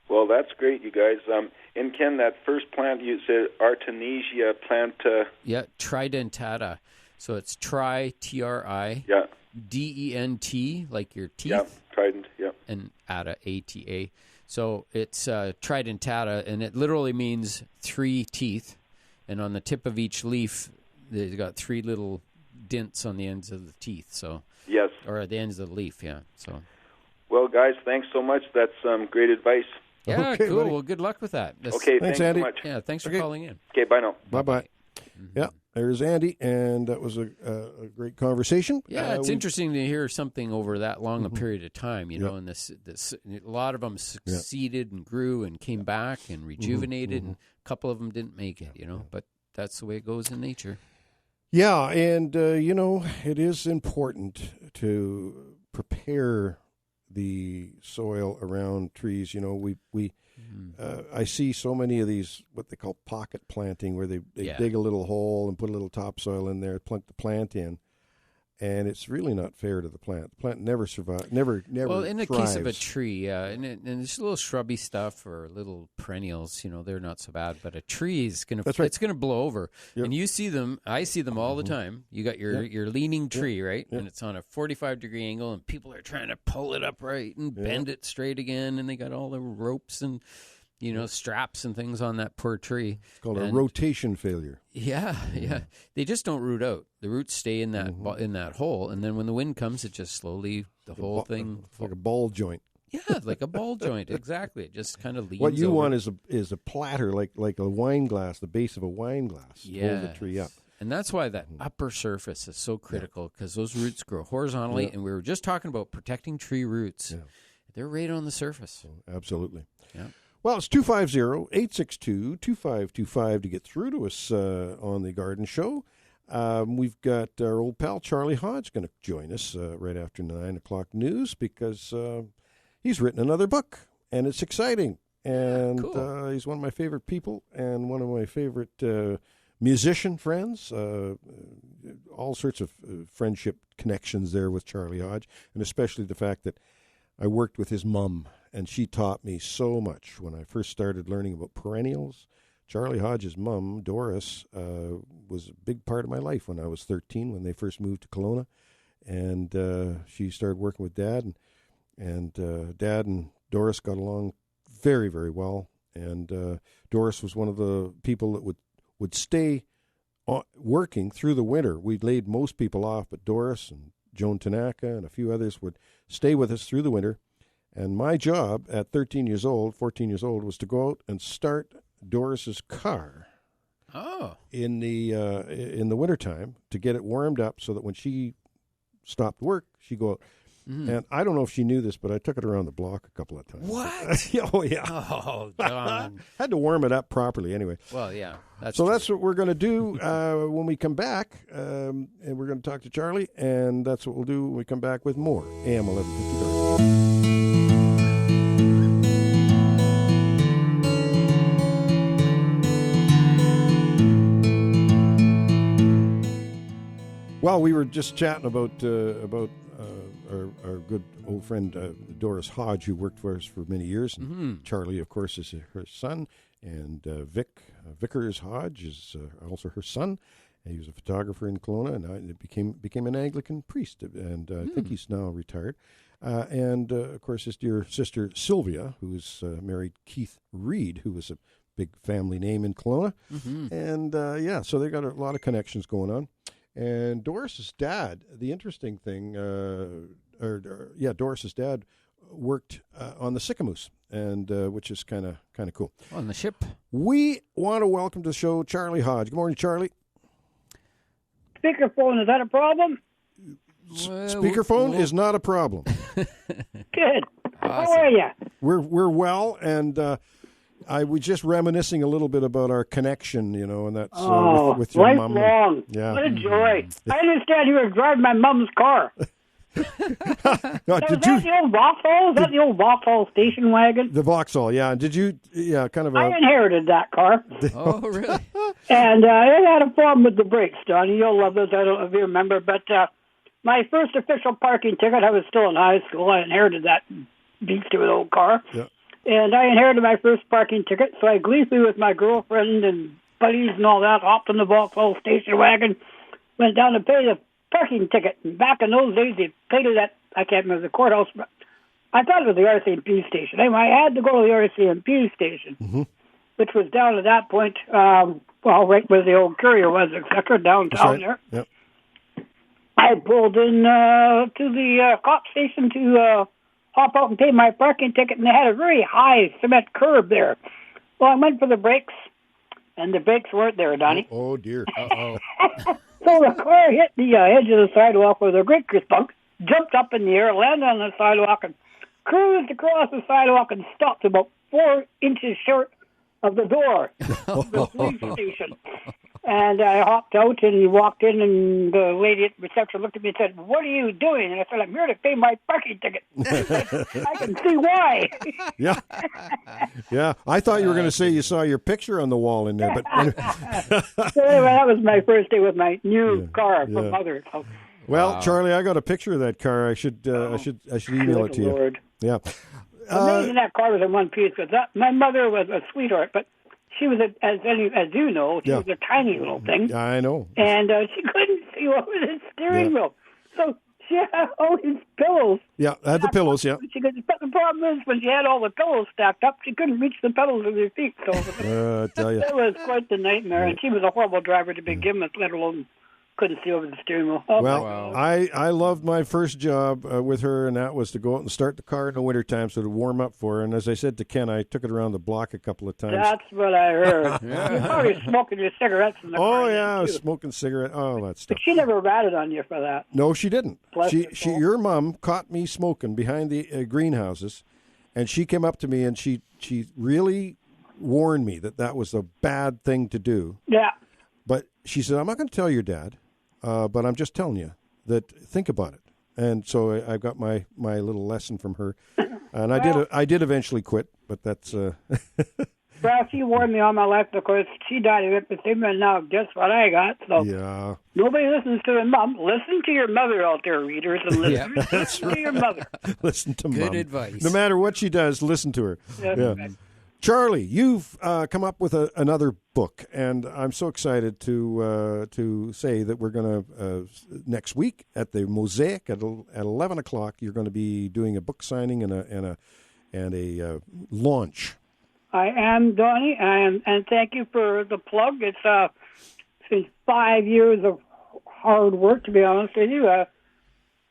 Well, that's great, you guys. And Ken, that first plant you said, Artemisia planta. Yeah, tridentata. So it's Tri-T-R-I. Yeah. D-E-N-T, like your teeth. Yeah, trident. Yeah. And Ata, A-T-A. So it's tridentata, and it literally means 3 teeth. And on the tip of each leaf, they've got 3 little dints on the ends of the teeth. So yes, or at the ends of the leaf. Yeah. So. Well, guys, thanks so much. That's great advice. Yeah, okay, cool. buddy. Well, good luck with that. Okay, thanks Andy. so much. Yeah, thanks for calling in. Okay, bye now. Bye-bye. Mm-hmm. Yeah, there's Andy, and that was a great conversation. Yeah, it's interesting to hear something over that long a period of time, and this a lot of them succeeded and grew and came back and rejuvenated, and a couple of them didn't make it, but that's the way it goes in nature. Yeah, and, it is important to prepare the soil around trees. I see so many of these, what they call pocket planting, where they dig a little hole and put a little topsoil in there, plunk the plant in, and it's really not fair to the plant. The plant never survives, never Well, in the thrives. case of a tree, and there's little shrubby stuff or little perennials, they're not so bad. But a tree is it's gonna blow over, and you see them. I see them all the time. You got your leaning tree, right, and it's on a 45-degree angle, and people are trying to pull it upright and bend it straight again, and they got all the ropes and straps and things on that poor tree. It's called a rotation failure. Yeah. They just don't root out. The roots stay in that in that hole, and then when the wind comes, it just slowly whole thing like a ball joint. Yeah, like a ball joint. Exactly. It just kind of leans. What you over. want is a platter, like a wine glass, the base of a wine glass. Yeah, hold the tree up. And that's why that upper surface is so critical, because those roots grow horizontally, and we were just talking about protecting tree roots. Yeah. They're right on the surface. Absolutely. Yeah. Well, it's 250-862-2525 to get through to us on the Garden Show. We've got our old pal Charlie Hodge going to join us right after 9 o'clock news, because he's written another book, and it's exciting. And cool. He's one of my favorite people and one of my favorite musician friends. All sorts of friendship connections there with Charlie Hodge, and especially the fact that I worked with his mom, and she taught me so much when I first started learning about perennials. Charlie Hodge's mom, Doris, was a big part of my life when I was 13, when they first moved to Kelowna. And she started working with Dad, and Dad and Doris got along very, very well. And Doris was one of the people that would stay working through the winter. We'd laid most people off, but Doris and Joan Tanaka and a few others would stay with us through the winter. And my job at 14 years old, was to go out and start Doris's car in the wintertime to get it warmed up so that when she stopped work, she'd go out. And I don't know if she knew this, but I took it around the block a couple of times. What? Oh, yeah. Oh, Don. Had to warm it up properly anyway. Well, yeah. That's what we're going to do when we come back. And we're going to talk to Charlie, and that's what we'll do when we come back with more AM 1150. Well, we were just chatting about our good old friend Doris Hodge, who worked for us for many years. And Charlie, of course, is her son, and Vickers Hodge is also her son. And he was a photographer in Kelowna, and became an Anglican priest, and I think he's now retired. And of course, his dear sister Sylvia, who's married Keith Reed, who was a big family name in Kelowna, and so they got a lot of connections going on. And Doris's dad, the interesting thing, Doris's dad worked on the Sycamoose, and which is kind of cool. On the ship. We want to welcome to the show Charlie Hodge. Good morning, Charlie. Speakerphone, is that a problem? Speakerphone is not a problem. Good. Awesome. How are you? We're well, and I was just reminiscing a little bit about our connection, and that's with your mom. Lifelong. Yeah. What a joy. I understand you were driving my mom's car. No, the old Vauxhall? Is that the old Vauxhall station wagon? The Vauxhall, yeah. Did you, kind of I inherited that car. Oh, really? And it had a problem with the brakes, Donnie. You'll love this. I don't know if you remember. But my first official parking ticket, I was still in high school. I inherited that beast of an old car. Yeah. And I inherited my first parking ticket, so I gleefully, with my girlfriend and buddies and all that, hopped in the Vauxhall station wagon, went down to pay the parking ticket. And back in those days, they paid it at, I can't remember the courthouse, but I thought it was the RCMP station. Anyway, I had to go to the RCMP station, which was down at that point, right where the old courier was, etc., downtown there. Yep. I pulled in to the cop station to hop out and pay my parking ticket, and they had a very high cement curb there. Well, I went for the brakes, and the brakes weren't there, Donnie. Oh, dear. Uh-oh. So the car hit the edge of the sidewalk where the breaker spunk, jumped up in the air, landed on the sidewalk, and cruised across the sidewalk and stopped about 4 inches short of the door of the police station. And I hopped out and walked in, and the lady at the reception looked at me and said, "What are you doing?" And I said, "I'm here to pay my parking ticket." I can see why. Yeah. Yeah. I thought you were going to say you saw your picture on the wall in there. But So anyway, that was my first day with my new car from Mother. So. Well, Wow. Charlie, I got a picture of that car. I should email it to you. Lord. Yeah. Amazing that car was in one piece, because my mother was a sweetheart, but she was, as you know, she was a tiny little thing. I know. And she couldn't see over the steering wheel. So she had all these pillows. Yeah, I had the pillows, yeah. But the problem is, when she had all the pillows stacked up, she couldn't reach the pedals with her feet. So I tell you. it was quite the nightmare. And she was a horrible driver to begin with, let alone couldn't see over the steering wheel. Oh, Well, wow. I loved my first job with her, and that was to go out and start the car in the wintertime so to warm up for her. And as I said to Ken, I took it around the block a couple of times. That's what I heard. You're probably smoking your cigarettes in the car. Oh, yeah, I was too. smoking cigarette, all that stuff. But she never ratted on you for that. No, she didn't. Bless her soul. Your mom caught me smoking behind the greenhouses, and she came up to me and she really warned me that was a bad thing to do. Yeah. But she said, "I'm not going to tell your dad, but I'm just telling you that think about it." And so I got my little lesson from her, and I did eventually quit, but that's. Well, she warned me all my life because she died of emphysema, and now guess what I got? So Yeah. nobody listens to their mom. Listen to your mother out there, readers, and listen to your mother. Listen to Mom. Good advice. No matter what she does, listen to her. Yes, Yeah. right. Charlie, you've come up with another book, and I'm so excited to say that we're going to next week at the Mosaic at 11 o'clock. You're going to be doing a book signing and a launch. I am, Donnie, and thank you for the plug. It's been 5 years of hard work, to be honest with you.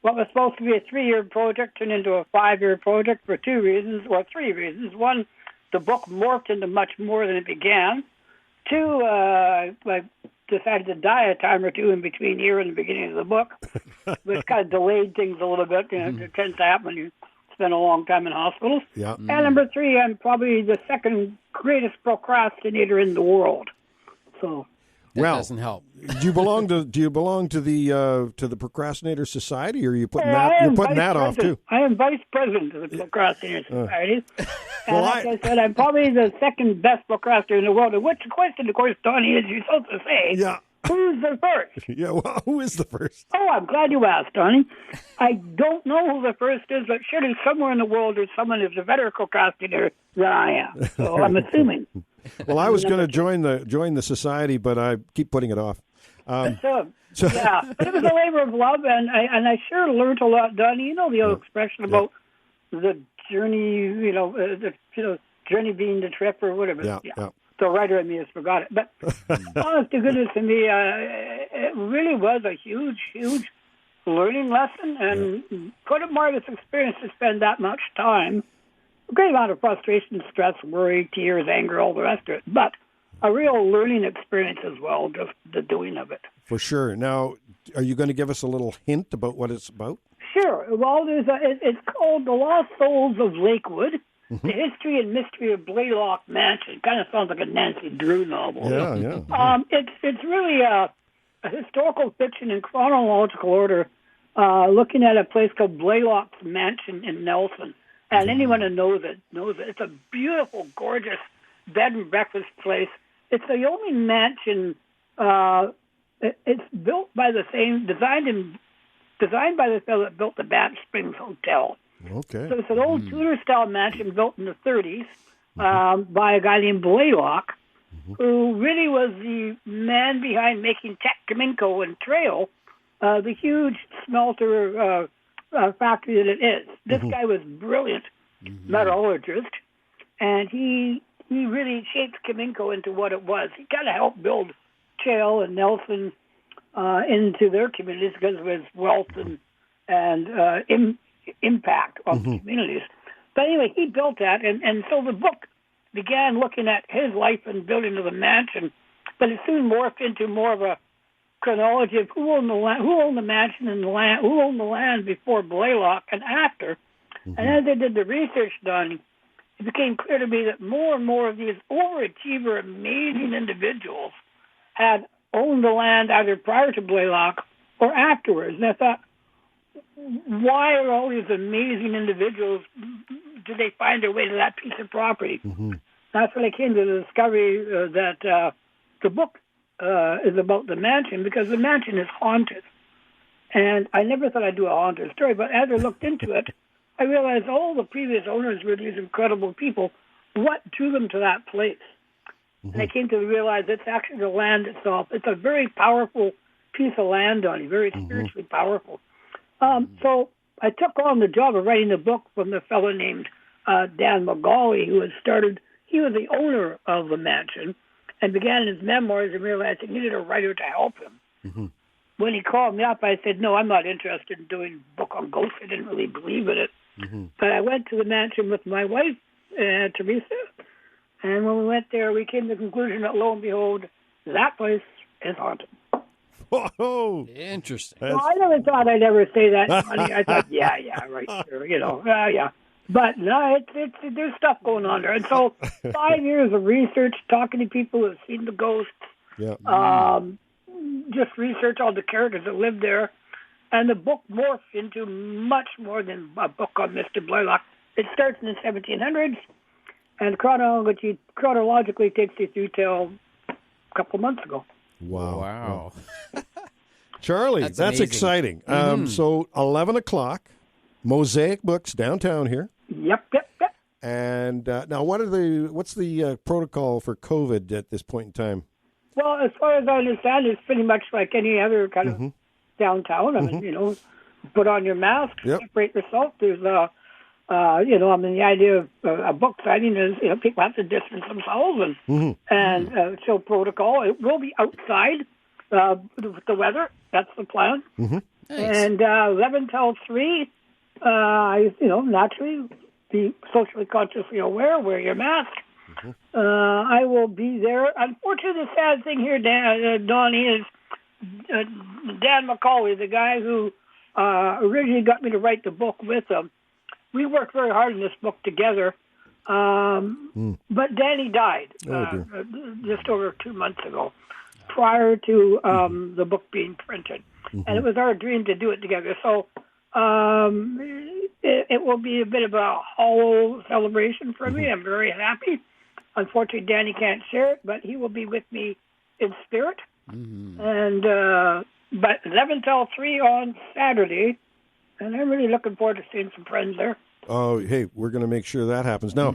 What was supposed to be a 3-year project turned into a 5-year project for 3 reasons. One, the book morphed into much more than it began. 2, I decided to die a time or two in between here and the beginning of the book, which kind of delayed things a little bit. It tends to happen when you spend a long time in hospitals. Yeah. And number 3, I'm probably the second greatest procrastinator in the world. So that doesn't help. Do you belong to the Procrastinator Society, or are you putting that off too? I am vice president of the Procrastinator Society. And like I said, I'm probably the second best procrastinator in the world. And which question, of course, Donnie, is you're supposed to say, who's the first? Yeah, well, who is the first? Oh, I'm glad you asked, Donnie. I don't know who the first is, but surely somewhere in the world there's someone who's a better procrastinator than I am. So I'm assuming. Well, I was going to join the society, but I keep putting it off. Yeah, but it was a labor of love, and I sure learned a lot, Donnie. You know the old expression about the journey, journey being the trip or whatever. Yeah. The writer in me has forgot it. But honest to goodness, to me, it really was a huge, huge learning lesson, and quite a marvelous experience to spend that much time. A great amount of frustration, stress, worry, tears, anger, all the rest of it. But a real learning experience as well, just the doing of it. For sure. Now, are you going to give us a little hint about what it's about? Sure. Well, it's called The Lost Souls of Lakewood, The History and Mystery of Blaylock Mansion. Kind of sounds like a Nancy Drew novel. Yeah. It's really a historical fiction in chronological order, looking at a place called Blaylock's Mansion in Nelson. And anyone who knows it. It's a beautiful, gorgeous bed and breakfast place. It's the only mansion. It's built by the same, designed by the fellow that built the Banff Springs Hotel. Okay. So it's an old Tudor-style mansion built in the 30s by a guy named Blaylock, who really was the man behind making Teck-Cominco and Trail, the huge smelter factory that it is. This guy was brilliant metallurgist, and he really shaped Cominco into what it was. He kind of helped build Trail and Nelson into their communities because of his wealth and impact on the communities. But anyway, he built that, and so the book began looking at his life and building of the mansion, but it soon morphed into more of a chronology of who owned the land, who owned the mansion and the land, who owned the land before Blaylock and after. And as I did the research done, it became clear to me that more and more of these overachiever, amazing individuals had owned the land either prior to Blaylock or afterwards. And I thought, why are all these amazing individuals, do they find their way to that piece of property? That's when I came to the discovery that the book is about the mansion, because the mansion is haunted. And I never thought I'd do a haunted story, but as I looked into it, I realized all the previous owners were these incredible people. What drew them to that place? And I came to realize it's actually the land itself. It's a very powerful piece of land, Donnie, very spiritually powerful. So I took on the job of writing the book from the fellow named Dan McGauley, who had started, he was the owner of the mansion, and began his memoirs and realized he needed a writer to help him. When he called me up, I said, no, I'm not interested in doing a book on ghosts. I didn't really believe in it. But I went to the mansion with my wife, Teresa, and when we went there, we came to the conclusion that, lo and behold, that place is haunted. Whoa! Interesting. Well, I never thought I'd ever say that. I thought, yeah, right, sure, yeah. But no, there's stuff going on there. And so 5 years of research, talking to people who have seen the ghosts, just research all the characters that lived there, and the book morphed into much more than a book on Mr. Blaylock. It starts in the 1700s, and chronologically takes you through till a couple of months ago. Wow. Charlie, that's exciting. exciting. So 11 o'clock, Mosaic Books downtown here. Yep. And now, what's the protocol for COVID at this point in time? Well, as far as I understand, it's pretty much like any other kind of downtown. I mean, put on your mask, separate yourself. There's the idea of a book signing is, people have to distance themselves and show protocol. It will be outside with the weather. That's the plan. Nice. And 11 till 3, naturally be socially consciously aware, wear your mask. I will be there. Unfortunately, the sad thing here, Donnie, is Dan McCauley, the guy who originally got me to write the book with him. We worked very hard on this book together, but Danny died just over 2 months ago, prior to the book being printed. And it was our dream to do it together. So it will be a bit of a hollow celebration for me. I'm very happy. Unfortunately, Danny can't share it, but he will be with me in spirit. And but 11 till 3 on Saturday, and I'm really looking forward to seeing some friends there. Oh, hey, we're going to make sure that happens. Now,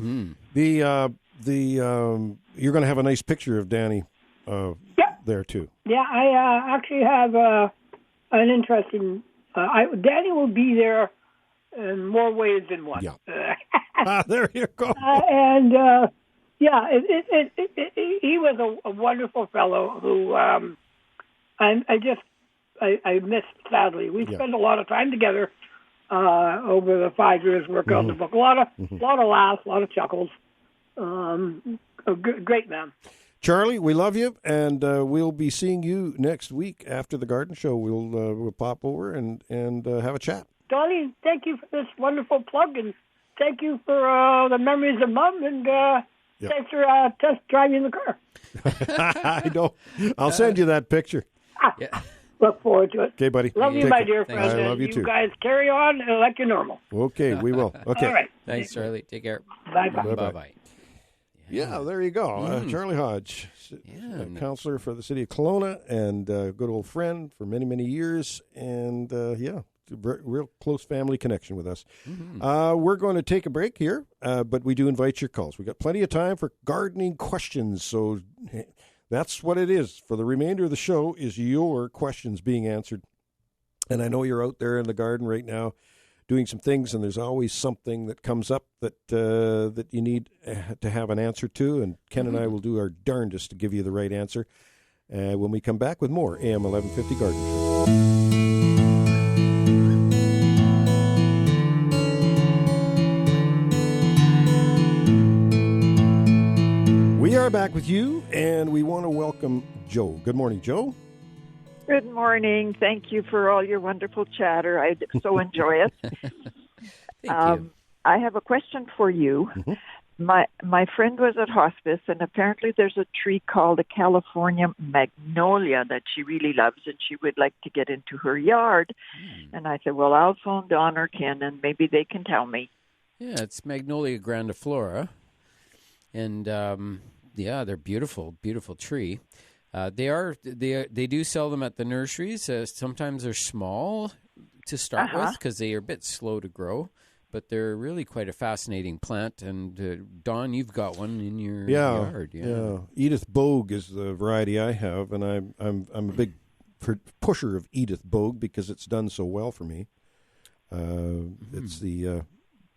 you're going to have a nice picture of Danny there too. Yeah, I actually have an interesting. Danny will be there in more ways than one. Yeah. There you go. And he was a wonderful fellow who I missed sadly. We spent a lot of time together over the 5 years working on the book. A lot of laughs, a lot of chuckles. A great man. Charlie, we love you, and we'll be seeing you next week after the garden show. We'll pop over and have a chat. Dolly, thank you for this wonderful plug, and thank you for the memories of Mom, and thanks for test driving the car. I know. I'll send you that picture. Look forward to it. Okay, buddy. Love you, my dear friend. I love you too. You guys carry on like you're normal. Okay, we will. Okay. All right. Thanks, Charlie. Take care. Bye-bye. Bye-bye. Yeah, there you go. Charlie Hodge, counselor for the city of Kelowna and a good old friend for many, many years. And, real close family connection with us. We're going to take a break here, but we do invite your calls. We've got plenty of time for gardening questions, so that's what it is. For the remainder of the show is your questions being answered. And I know you're out there in the garden right now doing some things, and there's always something that comes up that that you need to have an answer to, and Ken and I will do our darndest to give you the right answer when we come back with more AM 1150 Garden Show. We are back with you, and we want to welcome Joe. Good morning, Joe. Good morning. Thank you for all your wonderful chatter. I so enjoy it. Thank you. I have a question for you. My friend was at hospice, and apparently there's a tree called a California magnolia that she really loves, and she would like to get into her yard. And I said, well, I'll phone Don or Ken, and maybe they can tell me. Yeah, it's Magnolia grandiflora. And, they're beautiful, beautiful tree. They do sell them at the nurseries. Sometimes they're small to start with because they are a bit slow to grow, but they're really quite a fascinating plant. And Don, you've got one in your yard. Yeah, Edith Bogue is the variety I have, and I'm a big pusher of Edith Bogue because it's done so well for me. It's the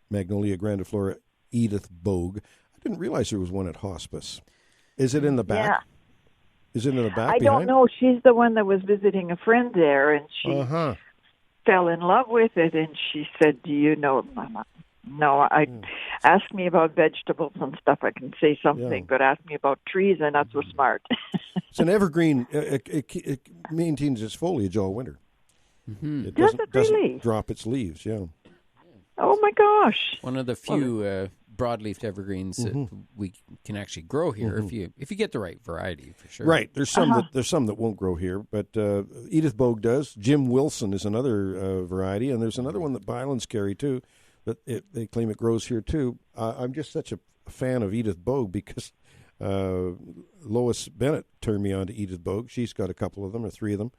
Magnolia grandiflora Edith Bogue. I didn't realize there was one at hospice. Is it in the back? Yeah. Is it in the back? I don't know. She's the one that was visiting a friend there, and she fell in love with it. And she said, "Do you know, Mama?" No, ask me about vegetables and stuff. I can say something, but ask me about trees, I'm not so smart. It's an evergreen. It maintains its foliage all winter. It Does it really? Doesn't drop its leaves. Yeah. Oh my gosh! One of the few broadleaf evergreens that we can actually grow here if you get the right variety, for sure. Right. There's some that won't grow here, but Edith Bogue does. Jim Wilson is another variety, and there's another one that Bylands carry too. That they claim it grows here too. I'm just such a fan of Edith Bogue because Lois Bennett turned me on to Edith Bogue. She's got a couple of them or 3 of them,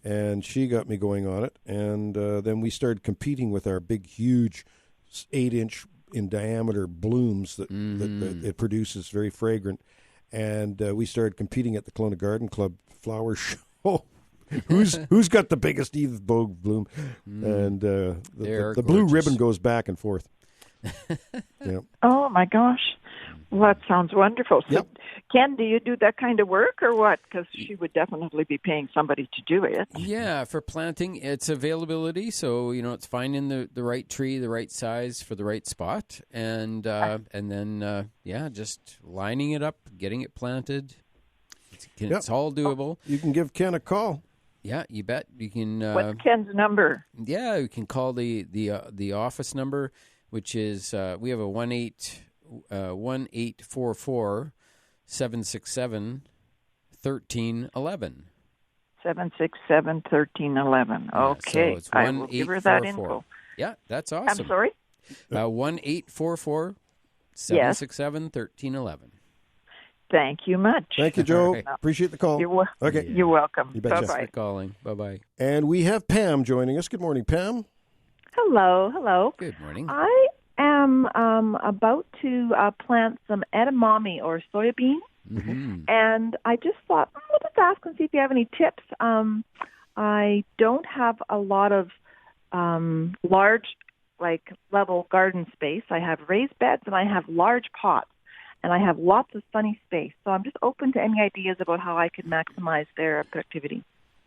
and she got me going on it. And then we started competing with our big, huge 8-inch in diameter blooms that it produces, very fragrant. And we started competing at the Kelowna Garden Club flower show. Who's got the biggest Edith Bogue bloom? And the blue ribbon goes back and forth. Oh my gosh, well, that sounds wonderful. So Ken, do you do that kind of work or what? Because she would definitely be paying somebody to do it. Yeah, for planting, it's availability. So, it's finding the right tree, the right size for the right spot. And then, just lining it up, getting it planted. It's all doable. You can give Ken a call. Yeah, you bet. You can. What's Ken's number? Yeah, you can call the office number, which is we have a 1-844 767-1311. 767-1311. Okay, so it's I will give her that info. Yeah, that's awesome. I'm sorry? 1-844 767-1311. Thank you much. Thank you, Joe. Right. Appreciate the call. You're welcome. You betcha. Thanks for calling. Bye-bye. And we have Pam joining us. Good morning, Pam. Hello. Good morning. I am about to plant some edamame or soybean, and I just thought I'll just ask and see if you have any tips. I don't have a lot of large, level garden space. I have raised beds and I have large pots, and I have lots of sunny space. So I'm just open to any ideas about how I could maximize their productivity,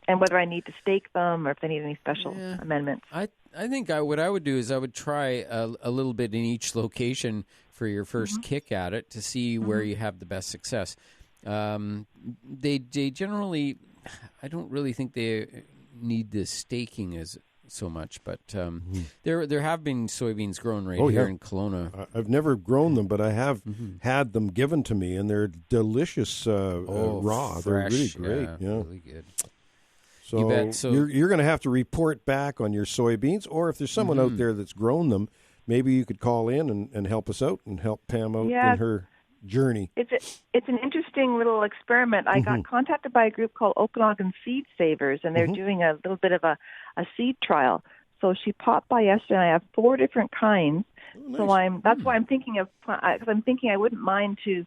and whether I need to stake them or if they need any special amendments. I think what I would do is I would try a little bit in each location for your first kick at it to see where you have the best success. They generally, I don't really think they need the staking as so much, but there have been soybeans grown here in Kelowna. I've never grown them, but I have had them given to me, and they're delicious raw. Fresh, they're really great. Really good. So, you bet. So you're going to have to report back on your soybeans, or if there's someone out there that's grown them, maybe you could call in and help us out and help Pam out in her journey. It's an interesting little experiment. I got contacted by a group called Okanagan Seed Savers, and they're doing a little bit of a seed trial. So she popped by yesterday, and I have 4 different kinds. Oh, nice. So that's why I'm thinking of, because I'm thinking I wouldn't mind to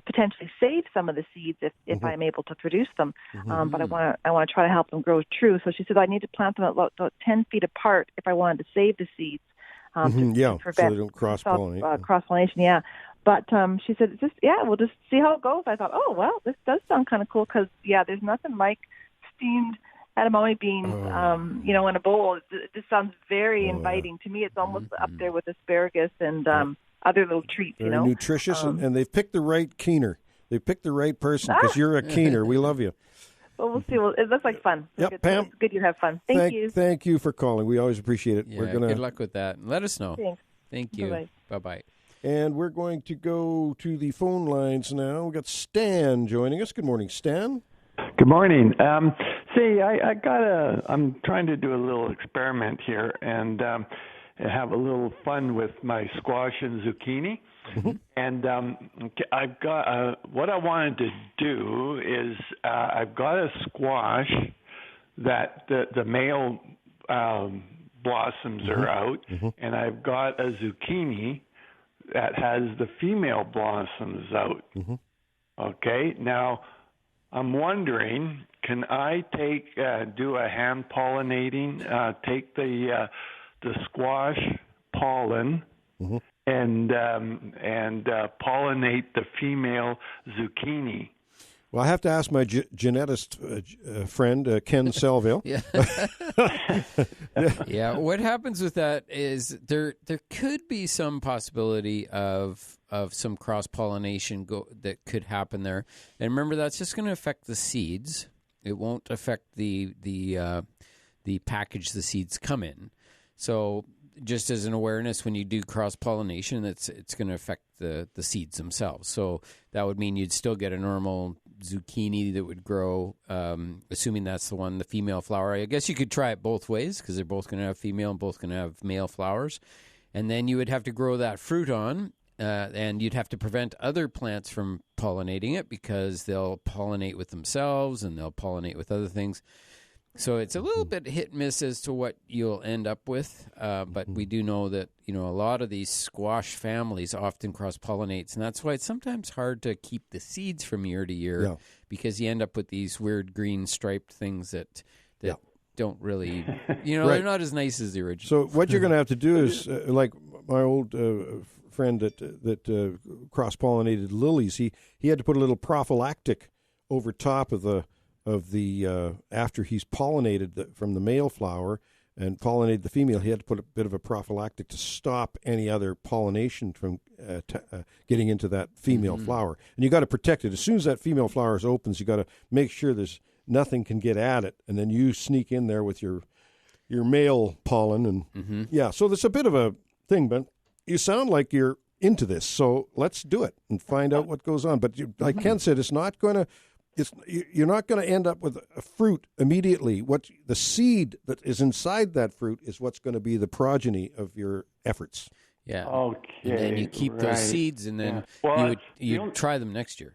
potentially save some of the seeds if I'm able to produce them. But I want to try to help them grow true. So she said I need to plant them at about 10 feet apart if I wanted to save the seeds. To prevent so they don't cross-pollinate. Cross-pollination, yeah. But she said, we'll just see how it goes. I thought, this does sound kind of cool because, there's nothing like steamed edamame beans, in a bowl. This sounds very inviting. To me, it's almost up there with asparagus and other little treats, They're nutritious, and they've picked the right keener. They picked the right person because you're a keener. We love you. Well, we'll see. Well, it looks like fun. Yep, Pam. It's good you have fun. Thank you. Thank you for calling. We always appreciate it. Yeah, good luck with that. Let us know. Thanks. Thank you. Bye-bye. Bye-bye. And we're going to go to the phone lines now. We've got Stan joining us. Good morning, Stan. Good morning. I'm trying to do a little experiment here and have a little fun with my squash and zucchini. And I've got what I wanted to do is I've got a squash that the male blossoms are out, and I've got a zucchini that has the female blossoms out. Okay, now I'm wondering, can I do a hand pollinating, take the squash pollen and pollinate the female zucchini? Well, I have to ask my geneticist friend, Ken Salvail. Yeah. What happens with that is there could be some possibility of some cross-pollination that could happen there. And remember, that's just going to affect the seeds. It won't affect the package the seeds come in. So just as an awareness, when you do cross-pollination, it's going to affect the seeds themselves. So that would mean you'd still get a normal zucchini that would grow, assuming that's the female flower. I guess you could try it both ways because they're both going to have female and both going to have male flowers. And then you would have to grow that fruit on, and you'd have to prevent other plants from pollinating it because they'll pollinate with themselves and they'll pollinate with other things. So it's a little bit hit and miss as to what you'll end up with, but we do know that a lot of these squash families often cross-pollinates, and that's why it's sometimes hard to keep the seeds from year to year because you end up with these weird green striped things that don't really, they're not as nice as the original. So what you're going to have to do is, like my old friend that cross-pollinated lilies. He had to put a little prophylactic over top of the after he's pollinated from the male flower and pollinated the female. He had to put a bit of a prophylactic to stop any other pollination from getting into that female flower. And you got to protect it. As soon as that female flower opens, you got to make sure there's nothing can get at it, and then you sneak in there with your male pollen. And yeah, so there's a bit of a thing, but you sound like you're into this, so let's do it and find out what goes on. But like Ken said, you're not going to end up with a fruit immediately. What the seed that is inside that fruit is what's going to be the progeny of your efforts. Yeah. Okay. And then you keep those seeds, and then you try them next year.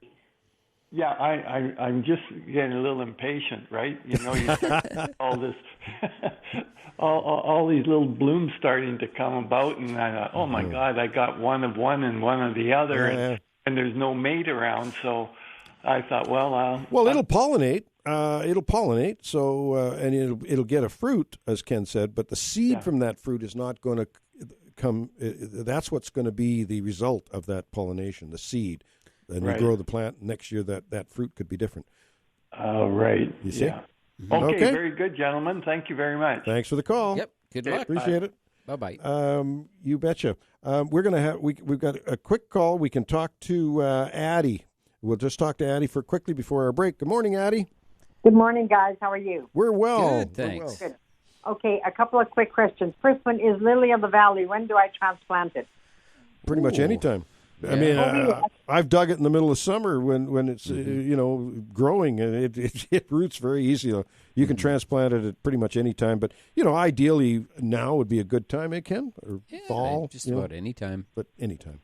Yeah, I'm just getting a little impatient, right? You start all this, all these little blooms starting to come about, and I thought, oh my God, I got one of one and one of the other, and there's no mate around, so I thought, it'll pollinate. It'll pollinate. So and it'll get a fruit, as Ken said. But the seed from that fruit is not going to come. That's what's going to be the result of that pollination. The seed. And you grow the plant. Next year, that fruit could be different. Right. You see? Yeah. Okay. Very good, gentlemen. Thank you very much. Thanks for the call. Yep. Good luck. Appreciate it. Bye-bye. You betcha. We're gonna have we've got a quick call. We can talk to Addie. We'll just talk to Addie quickly before our break. Good morning, Addie. Good morning, guys. How are you? We're well. Good, thanks. Good. Okay, a couple of quick questions. First one is Lily of the Valley. When do I transplant it? Pretty much any time. Yeah. I mean, I've dug it in the middle of summer when it's growing, and it roots very easily. You can transplant it at pretty much any time, but ideally now would be a good time, Ken, or fall, just about any time. But any time.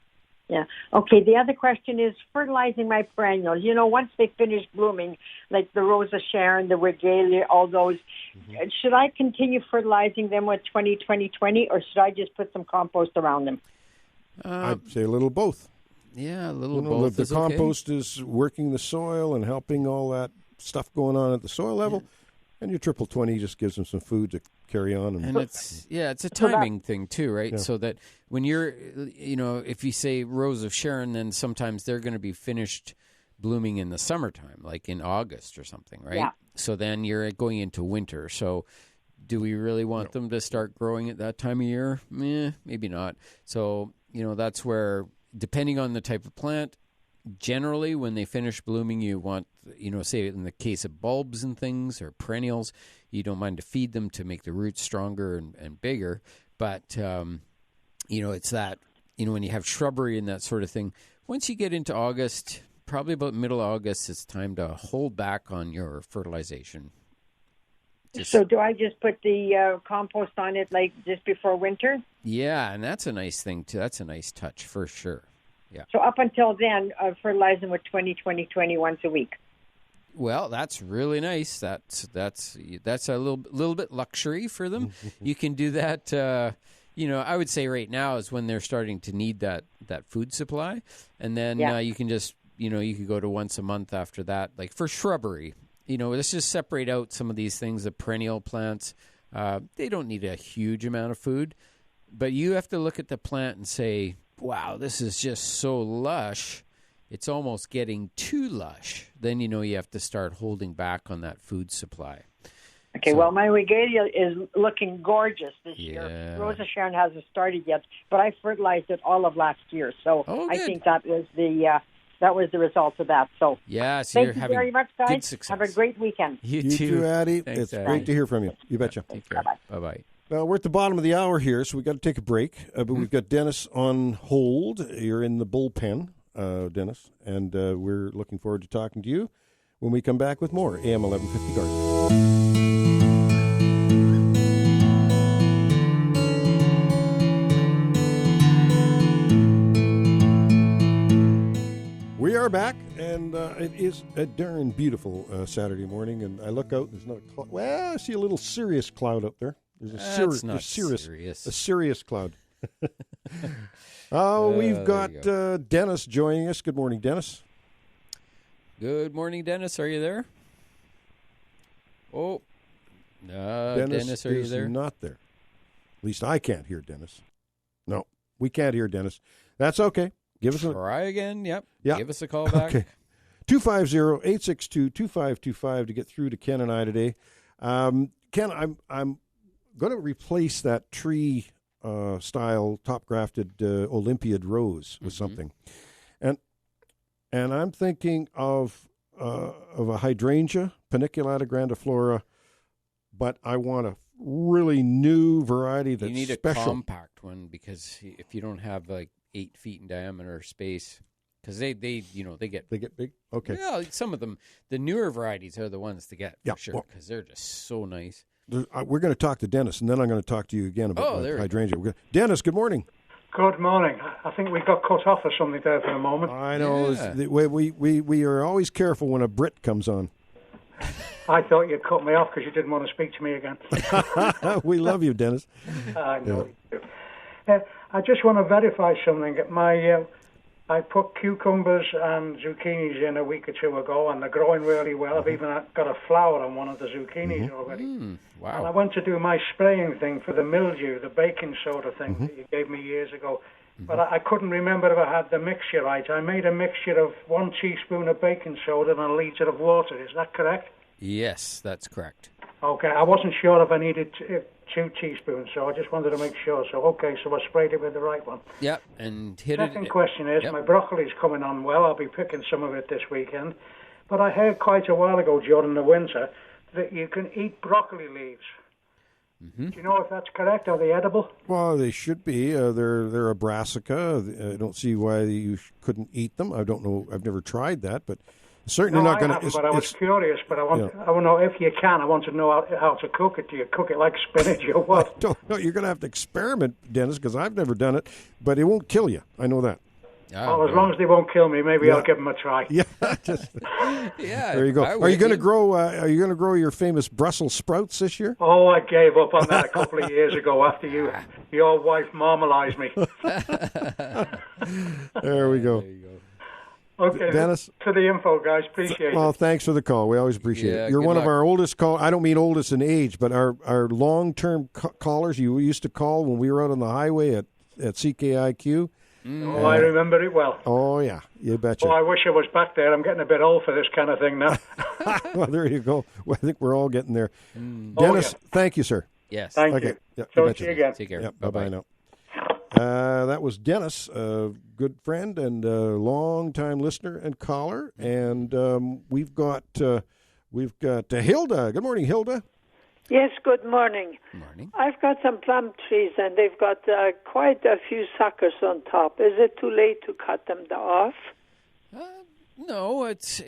Yeah. Okay. The other question is fertilizing my perennials. Once they finish blooming, like the Rose of Sharon, the Regalia, all those, should I continue fertilizing them with 20-20-20, or should I just put some compost around them? I'd say a little both. Yeah, a little both. The compost is working the soil and helping all that stuff going on at the soil level, and your 20-20 just gives them some food to carry on. And it's a timing thing too, right? Yeah. So that when you're, if you say Rose of Sharon, then sometimes they're going to be finished blooming in the summertime, like in August or something, right? Yeah. So then you're going into winter. So do we really want them to start growing at that time of year? Maybe not. So that's where, depending on the type of plant, generally when they finish blooming, you want, say in the case of bulbs and things or perennials, you don't mind to feed them to make the roots stronger and bigger. But, it's that, when you have shrubbery and that sort of thing, once you get into August, probably about middle August, it's time to hold back on your fertilization. So do I just put the compost on it like just before winter? Yeah, and that's a nice thing too. That's a nice touch for sure. Yeah. So up until then, fertilize them with 20-20-20 once a week. Well, that's really nice. That's a little bit luxury for them. You can do that. I would say right now is when they're starting to need that food supply, and then you can just you can go to once a month after that, like for shrubbery. Let's just separate out some of these things, the perennial plants. They don't need a huge amount of food, but you have to look at the plant and say, wow, this is just so lush. It's almost getting too lush. Then, you have to start holding back on that food supply. Okay, well, my regalia is looking gorgeous this year. Rose of Sharon hasn't started yet, but I fertilized it all of last year. So I think that was the result of that. So thank you very much, guys. Have a great weekend. You too, Addie. Thanks, it's Addie. great to hear from you. You betcha. Take care. Bye-bye. We're at the bottom of the hour here, so we've got to take a break. But we've got Dennis on hold. You're in the bullpen, Dennis, and we're looking forward to talking to you when we come back with more AM 1150 Garden. We are back, and it is a darn beautiful Saturday morning, and I look out, there's not a cloud. Well, I see a little Sirius cloud up there. There's a Sirius cloud. We've got Dennis joining us. Good morning, Dennis. Good morning, Dennis. Are you there? Oh, Dennis, are you there? Not there. At least I can't hear Dennis. No, we can't hear Dennis. That's okay. Try again. Yep. Yeah. Give us a call back. Okay. 250-862-2525 to get through to Ken and I today. Ken, I'm going to replace that tree style top grafted Olympiad rose with something, and I'm thinking of a hydrangea, Paniculata grandiflora, but I want a really new variety that's you need special. A compact one, because if you don't have like 8 feet in diameter space, because they get big. Okay. Yeah, some of them, the newer varieties are the ones to get for sure, well, because they're just so nice. We're going to talk to Dennis, and then I'm going to talk to you again about hydrangea. Dennis, good morning. Good morning. I think we got cut off or something there for a moment. I know. Yeah. We are always careful when a Brit comes on. I thought you'd cut me off because you didn't want to speak to me again. We love you, Dennis. I know you do. I just want to verify something. I put cucumbers and zucchinis in a week or two ago, and they're growing really well. I've even got a flower on one of the zucchinis already. Wow. And I went to do my spraying thing for the mildew, the baking soda thing that you gave me years ago. But I couldn't remember if I had the mixture right. I made a mixture of 1 teaspoon of baking soda and a litre of water. Is that correct? Yes, that's correct. Okay, I wasn't sure if I needed 2 teaspoons, so I just wanted to make sure. So I sprayed it with the right one. Yep, and hit it. Second question is, my broccoli's coming on well. I'll be picking some of it this weekend. But I heard quite a while ago during the winter that you can eat broccoli leaves. Do you know if that's correct? Are they edible? Well, they should be. They're a brassica. I don't see why you couldn't eat them. I don't know. I've never tried that, but certainly not going to. But I was curious. But I want to know if you can. I want to know how to cook it. Do you cook it like spinach or what? I don't know. You're going to have to experiment, Dennis, because I've never done it. But it won't kill you. I know that. Well, as long as they won't kill me, maybe I'll give them a try. Yeah, there you go. Are you going to grow? Are you going to grow your famous Brussels sprouts this year? Oh, I gave up on that a couple of years ago after your wife marmalized me. There we go. Okay, Dennis, to the info, guys. Appreciate it. Well, thanks for the call. We always appreciate it. You're one of our oldest call. I don't mean oldest in age, but our long-term callers. You used to call when we were out on the highway at CKIQ. Oh, I remember it well. Oh, yeah. You betcha. Oh, I wish I was back there. I'm getting a bit old for this kind of thing now. Well, there you go. Well, I think we're all getting there. Dennis, thank you, sir. Yes. Thank you. Yeah, so see you again. Take care. Yep, bye-bye now. That was Dennis, a good friend and a long-time listener and caller. And we've got Hilda. Good morning, Hilda. Yes, good morning. Morning. I've got some plum trees, and they've got quite a few suckers on top. Is it too late to cut them off? No, it's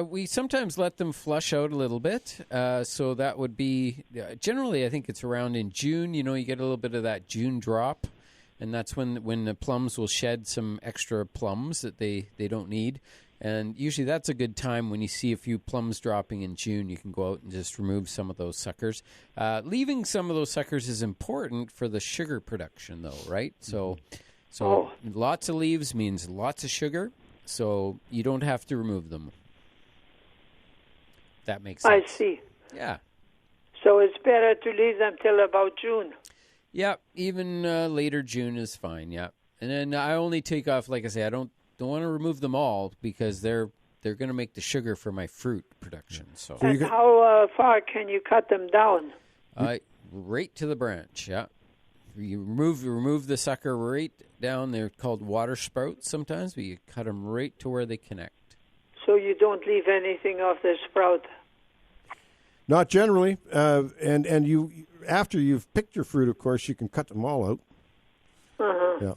we sometimes let them flush out a little bit. So that would be generally, I think it's around in June. You get a little bit of that June drop, and that's when the plums will shed some extra plums that they don't need. And usually that's a good time when you see a few plums dropping in June. You can go out and just remove some of those suckers. Leaving some of those suckers is important for the sugar production, though, right? So lots of leaves means lots of sugar, so you don't have to remove them. That makes sense. I see. Yeah. So it's better to leave them till about June. Yeah, even later June is fine, yeah. And then I only take off, like I say, I don't want to remove them all because they're going to make the sugar for my fruit production. So, and how far can you cut them down? Right to the branch. Yeah, you remove the sucker right down. They're called water sprouts sometimes, but you cut them right to where they connect. So you don't leave anything off the sprout. Not generally, and you after you've picked your fruit, of course, you can cut them all out. Yeah.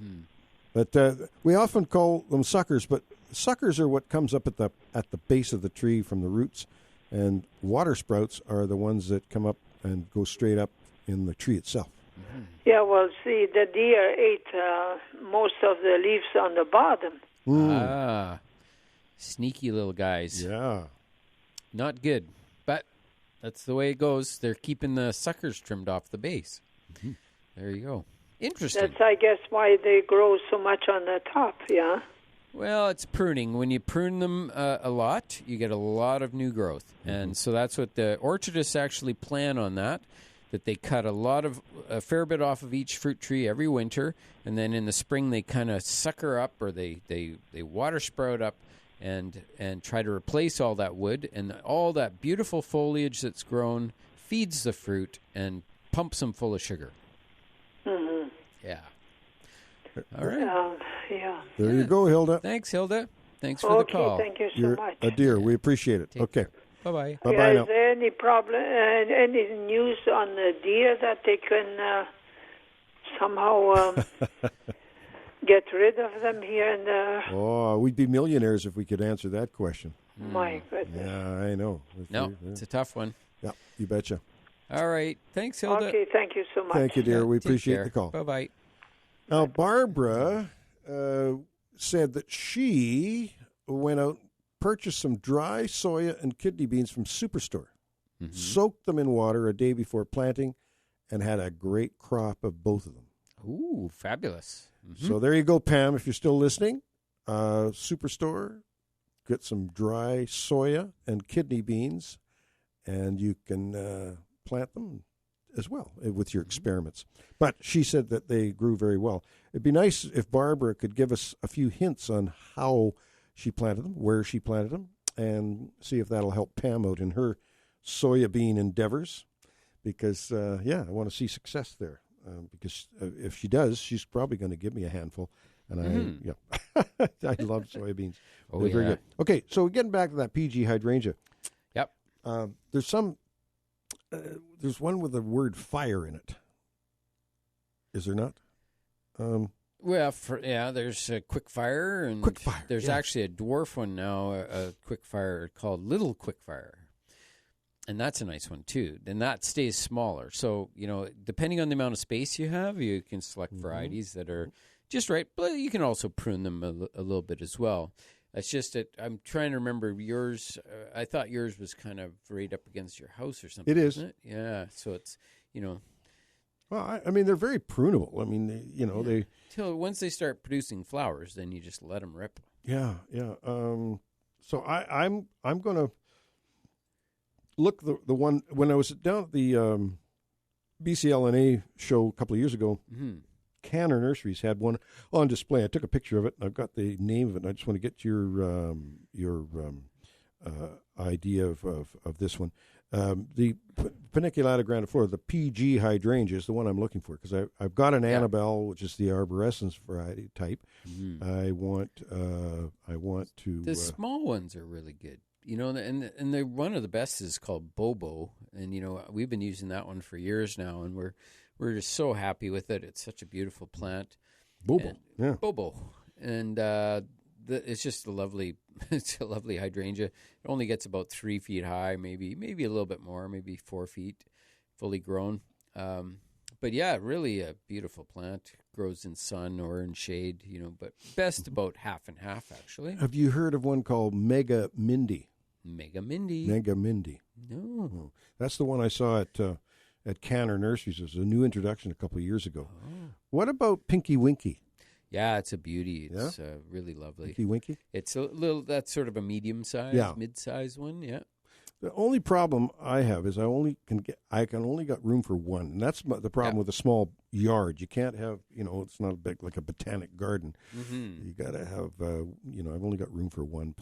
But we often call them suckers, but suckers are what comes up at the base of the tree from the roots, and water sprouts are the ones that come up and go straight up in the tree itself. Mm-hmm. Yeah, well, see, the deer ate most of the leaves on the bottom. Ah, sneaky little guys. Yeah. Not good, but that's the way it goes. They're keeping the suckers trimmed off the base. Mm-hmm. There you go. Interesting. That's, I guess, why they grow so much on the top, yeah? Well, it's pruning. When you prune them a lot, you get a lot of new growth. And so that's what the orchardists actually plan on that. that they cut a fair bit off of each fruit tree every winter, and then in the spring they kind of sucker up, or they water sprout up and try to replace all that wood, and all that beautiful foliage that's grown feeds the fruit and pumps them full of sugar. Mm-hmm. Yeah. All right. Yeah. There you go, Hilda. Thanks, Hilda. Thanks for the call. Thank you so You're much. a dear. We appreciate it. Okay. Bye-bye. Bye-bye now. Is there any problem, any news on the deer that they can somehow get rid of them here and there? Oh, we'd be millionaires if we could answer that question. My goodness. Yeah, I know. It's a tough one. Yeah, you betcha. All right. Thanks, Hilda. Okay, thank you so much. Thank you, dear. We Take appreciate care. the call. Bye-bye. Now, Barbara said that she went out, purchased some dry soya and kidney beans from Superstore, soaked them in water a day before planting, and had a great crop of both of them. Ooh, fabulous. So there you go, Pam, if you're still listening. Superstore, get some dry soya and kidney beans, and you can plant them as well with your experiments. But she said that they grew very well. It'd be nice if Barbara could give us a few hints on how she planted them, where she planted them, and see if that'll help Pam out in her soya bean endeavors. Because, I want to see success there. Because if she does, she's probably going to give me a handful. And I love soybeans. Oh, They're very yeah. good. Okay, so getting back to that PG hydrangea. Yep. There's one with the word fire in it. Is there not? There's a Quickfire, and Quickfire, there's actually a dwarf one now, a Quickfire called Little Quickfire. And that's a nice one, too. And that stays smaller. So, depending on the amount of space you have, you can select varieties that are just right. But you can also prune them a little bit as well. It's just that I'm trying to remember yours. I thought yours was kind of right up against your house or something. It is. Isn't it? Yeah. So it's, Well, I mean, they're very prunable. I mean, they... Till once they start producing flowers, then you just let them rip. Yeah. So I'm going to look the one when I was down at the BCLNA show a couple of years ago. Canner Nurseries had one on display. I took a picture of it, and I've got the name of it. And I just want to get your idea of this one. The Paniculata grandiflora, the PG hydrangea, is the one I'm looking for because I've got an Annabelle, which is the arborescens variety type. I want to. The small ones are really good. And the one of the best is called Bobo, and we've been using that one for years now, and we're just so happy with it. It's such a beautiful plant. Bobo, Bobo, and it's just it's a lovely hydrangea. It only gets about 3 feet high, maybe a little bit more, maybe 4 feet, fully grown. But yeah, really a beautiful plant. Grows in sun or in shade, but best about half and half, actually. Have you heard of one called Mega Mindy? Mega Mindy. No. That's the one I saw at Canner Nurseries. It was a new introduction a couple of years ago. Oh. What about Pinky Winky? Yeah, it's a beauty. It's really lovely. Pinky Winky? It's a little, that's sort of a medium size, mid-size one, yeah. The only problem I have is I can only got room for one, and that's the problem with a small yard. You can't have, it's not big like a botanic garden. You got to have, I've only got room for one.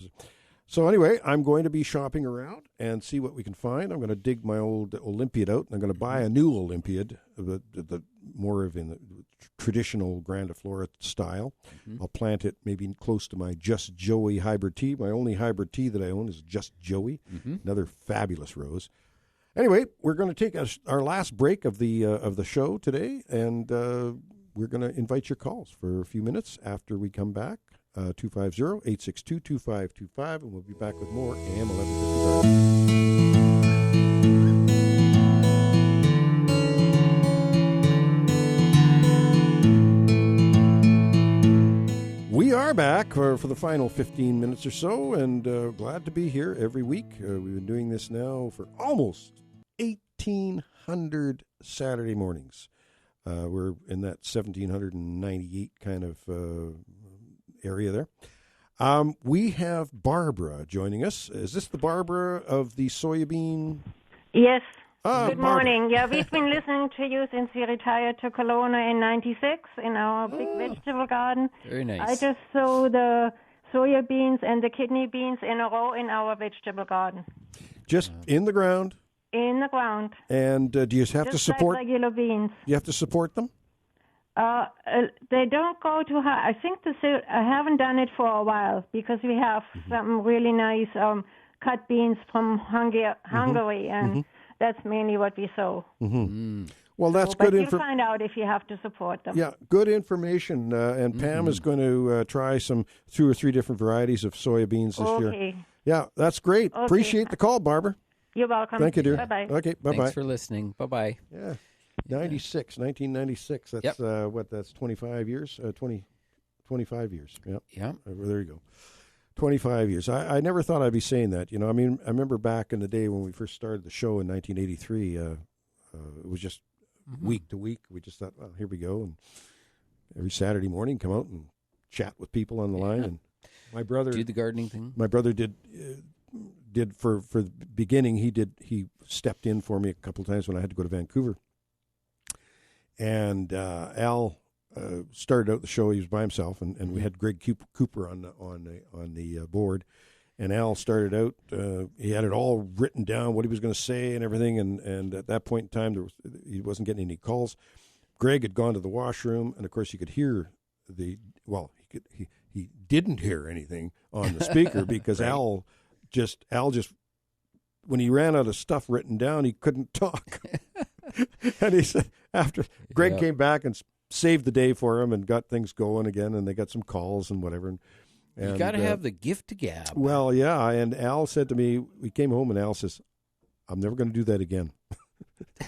So anyway, I'm going to be shopping around and see what we can find. I'm going to dig my old Olympiad out, and I'm going to buy a new Olympiad, the more of in the traditional grandiflora style. I'll plant it maybe close to my Just Joey hybrid tea. My only hybrid tea that I own is Just Joey, another fabulous rose. Anyway, we're going to take our last break of the show today, and we're going to invite your calls for a few minutes after we come back. 250-862-2525, and we'll be back with more AM 1150. We are back for the final 15 minutes or so, and glad to be here every week. We've been doing this now for almost 1,800 Saturday mornings. We're in that 1,798 kind of area there. We have Barbara joining us. Is this the Barbara of the soybean? Yes. Good morning. Yeah, we've been listening to you since we retired to Kelowna in '96 in our big vegetable garden. Very nice. I just sow the soya beans and the kidney beans in a row in our vegetable garden. Just in the ground? In the ground. And do you have to support? Like regular beans. You have to support them? They don't go too high. I think I haven't done it for a while because we have some really nice cut beans from Hungary, and that's mainly what we sow. Well, that's good information. But you'll find out if you have to support them. Yeah, good information. And Pam is going to try some 2 or 3 different varieties of soybeans this year. Yeah, that's great. Okay. Appreciate the call, Barbara. You're welcome. Thank you, dear. Bye-bye. Okay, bye-bye. Thanks for listening. Bye-bye. Yeah. 1996. That's that's 25 years. 25 years. Yep. Yeah. There you go. 25 years. I never thought I'd be saying that. I mean, I remember back in the day when we first started the show in 1983. It was just week to week. We just thought, well, here we go, and every Saturday morning come out and chat with people on the line. And my brother do the gardening thing. My brother did for the beginning. He stepped in for me a couple of times when I had to go to Vancouver. And Al started out the show. He was by himself, and we had Greg Cooper on the board. And Al started out. He had it all written down, what he was going to say and everything. And at that point in time, he wasn't getting any calls. Greg had gone to the washroom, and of course, you could hear he didn't hear anything on the speaker because right. Al just when he ran out of stuff written down, he couldn't talk. And he said after Greg came back and saved the day for him and got things going again, and they got some calls and whatever. And you got to have the gift to gab. Well, yeah. And Al said to me, we came home, and Al says, "I'm never going to do that again.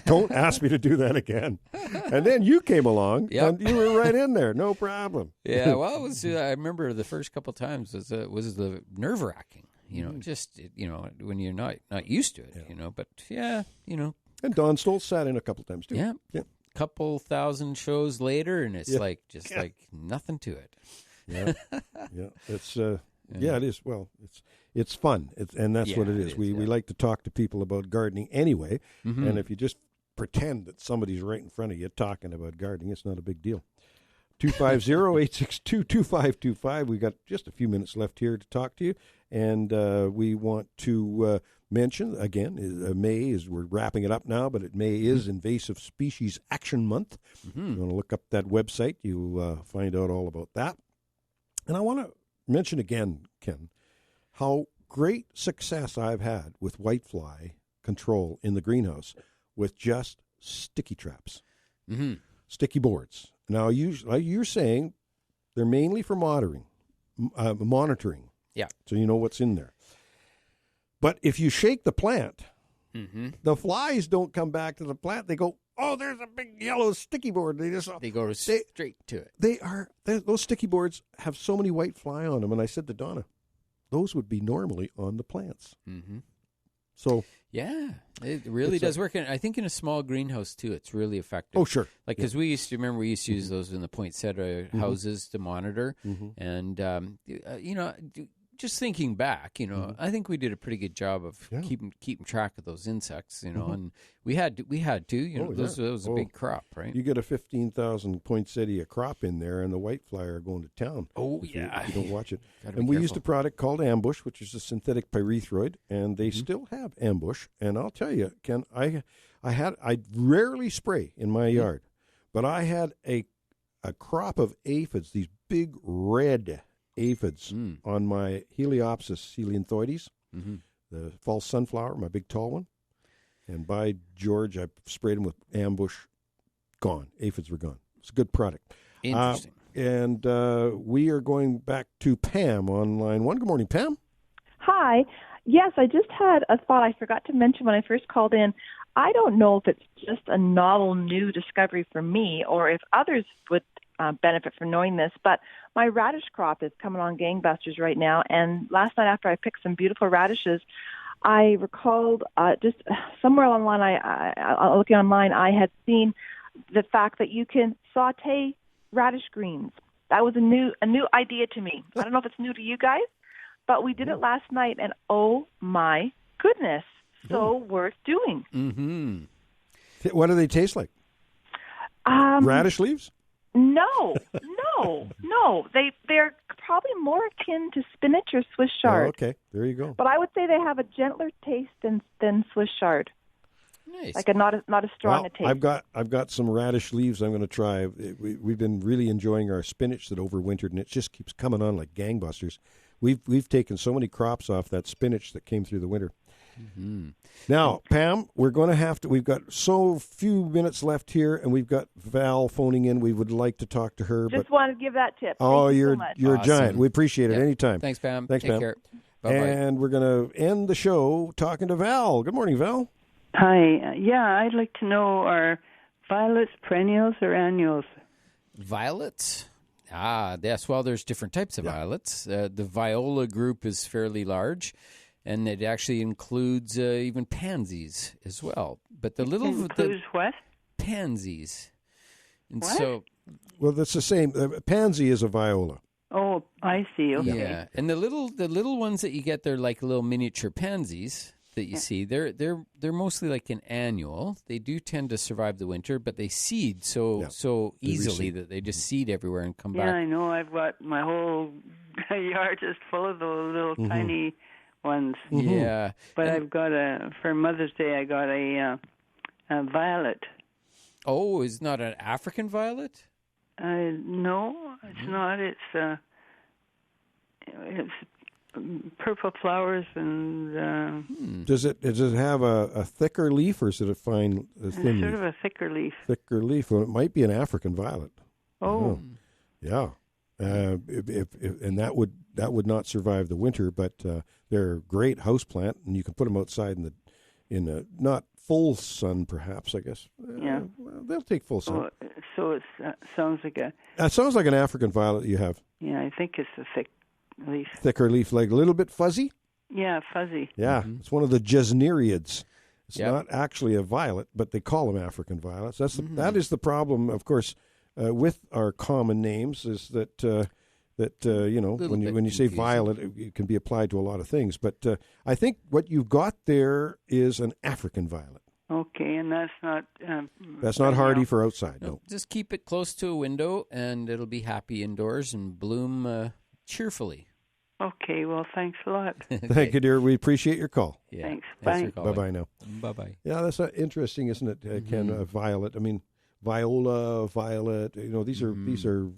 Don't ask me to do that again." And then you came along, and you were right in there, no problem. Yeah. Well, it was. I remember the first couple of times was the nerve-wracking. Just when you're not used to it. But And Don Stoltz sat in a couple times too. Yeah. Couple thousand shows later, and it's like nothing to it. Yeah. It's it is. Well, it's fun. And that's what it is. We like to talk to people about gardening anyway. And if you just pretend that somebody's right in front of you talking about gardening, it's not a big deal. 250-862-2525. We got just a few minutes left here to talk to you, and we want to mention again, May is, we're wrapping it up now, but May is Invasive Species Action Month. You want to look up that website, you find out all about that. And I want to mention again, Ken, how great success I've had with whitefly control in the greenhouse with just sticky traps, sticky boards. Now, you're saying they're mainly for monitoring. Yeah. So you know what's in there. But if you shake the plant, the flies don't come back to the plant. They go, oh, there's a big yellow sticky board. They go straight to it. Those sticky boards have so many white fly on them. And I said to Donna, those would be normally on the plants. So yeah, it really does work. And I think in a small greenhouse too, it's really effective. Oh, sure. Like because we used to use those in the poinsettia houses to monitor, and just thinking back, I think we did a pretty good job of keeping track of those insects, and we had to, that was a big crop, right? You get a 15,000 poinsettia crop in there, and the whitefly are going to town. Oh, if you don't watch it. And we used a product called Ambush, which is a synthetic pyrethroid, and they still have Ambush. And I'll tell you, Ken, I rarely spray in my yard, but I had a crop of aphids, these big red aphids on my Heliopsis helianthoides, the false sunflower, my big tall one. And by George, I sprayed them with Ambush. Gone. Aphids were gone. It's a good product. Interesting. And we are going back to Pam on line 1. Good morning, Pam. Hi. Yes, I just had a thought I forgot to mention when I first called in. I don't know if it's just a novel new discovery for me or if others would benefit from knowing this, but my radish crop is coming on gangbusters right now. And last night after I picked some beautiful radishes, I recalled just somewhere online, I looking online, I had seen the fact that you can saute radish greens. That was a new idea to me. I don't know if it's new to you guys, but we did it last night, and oh my goodness. so worth doing. Mm-hmm. What do they taste like? Radish leaves? No. They're probably more akin to spinach or Swiss chard. Oh, okay, there you go. But I would say they have a gentler taste than Swiss chard. Nice. Like not as strong a taste. I've got some radish leaves I'm going to try. We've been really enjoying our spinach that overwintered, and it just keeps coming on like gangbusters. We've taken so many crops off that spinach that came through the winter. Mm-hmm. Now, Pam, we're going to have to. We've got so few minutes left here, and we've got Val phoning in. We would like to talk to her. Just wanted to give that tip. Oh, Thank you you're so much. you're Awesome. a giant. We appreciate it anytime. Thanks, Pam. Thanks, Take Pam. care. Bye-bye. And we're going to end the show talking to Val. Good morning, Val. Hi. Yeah, I'd like to know, are violets perennials or annuals? Violets? Yes. Well, there's different types of violets. The viola group is fairly large, and it actually includes even pansies as well. But the little includes what? Pansies. And what? So, well, that's the same. Pansy is a viola. Oh, I see. Okay. Yeah, and the little ones that you get, they're like little miniature pansies that you see. They're mostly like an annual. They do tend to survive the winter, but they seed so easily that they just seed everywhere and come back. Yeah, I know. I've got my whole yard just full of those little tiny ones. Yeah, but I've got for Mother's Day, I got a violet. Oh, is not an African violet? No, it's not. It's purple flowers and. Does it have a thicker leaf, or is it a fine, thin sort leaf? of a thicker leaf. Thicker leaf. Well, it might be an African violet. Oh. Yeah. And that would not survive the winter, but they're a great house plant, and you can put them outside in a not full sun, perhaps. I guess. Yeah. Well, they'll take full sun. So it sounds like a. It sounds like an African violet you have. Yeah, I think it's a thick leaf. Thicker leaf, like a little bit fuzzy. Yeah, fuzzy. Yeah, it's one of the gesneriids. It's not actually a violet, but they call them African violets. That is the problem, of course, with our common names, is that when you say violet, it can be applied to a lot of things. But I think what you've got there is an African violet. Okay, and that's not. That's not hardy for outside. No. Just keep it close to a window, and it'll be happy indoors and bloom cheerfully. Okay, well, thanks a lot. Thank you, dear. We appreciate your call. Yeah. Thanks. Bye. Bye-bye now. Bye-bye. Yeah, that's interesting, isn't it, Ken? Violet. I mean, viola, violet. These are.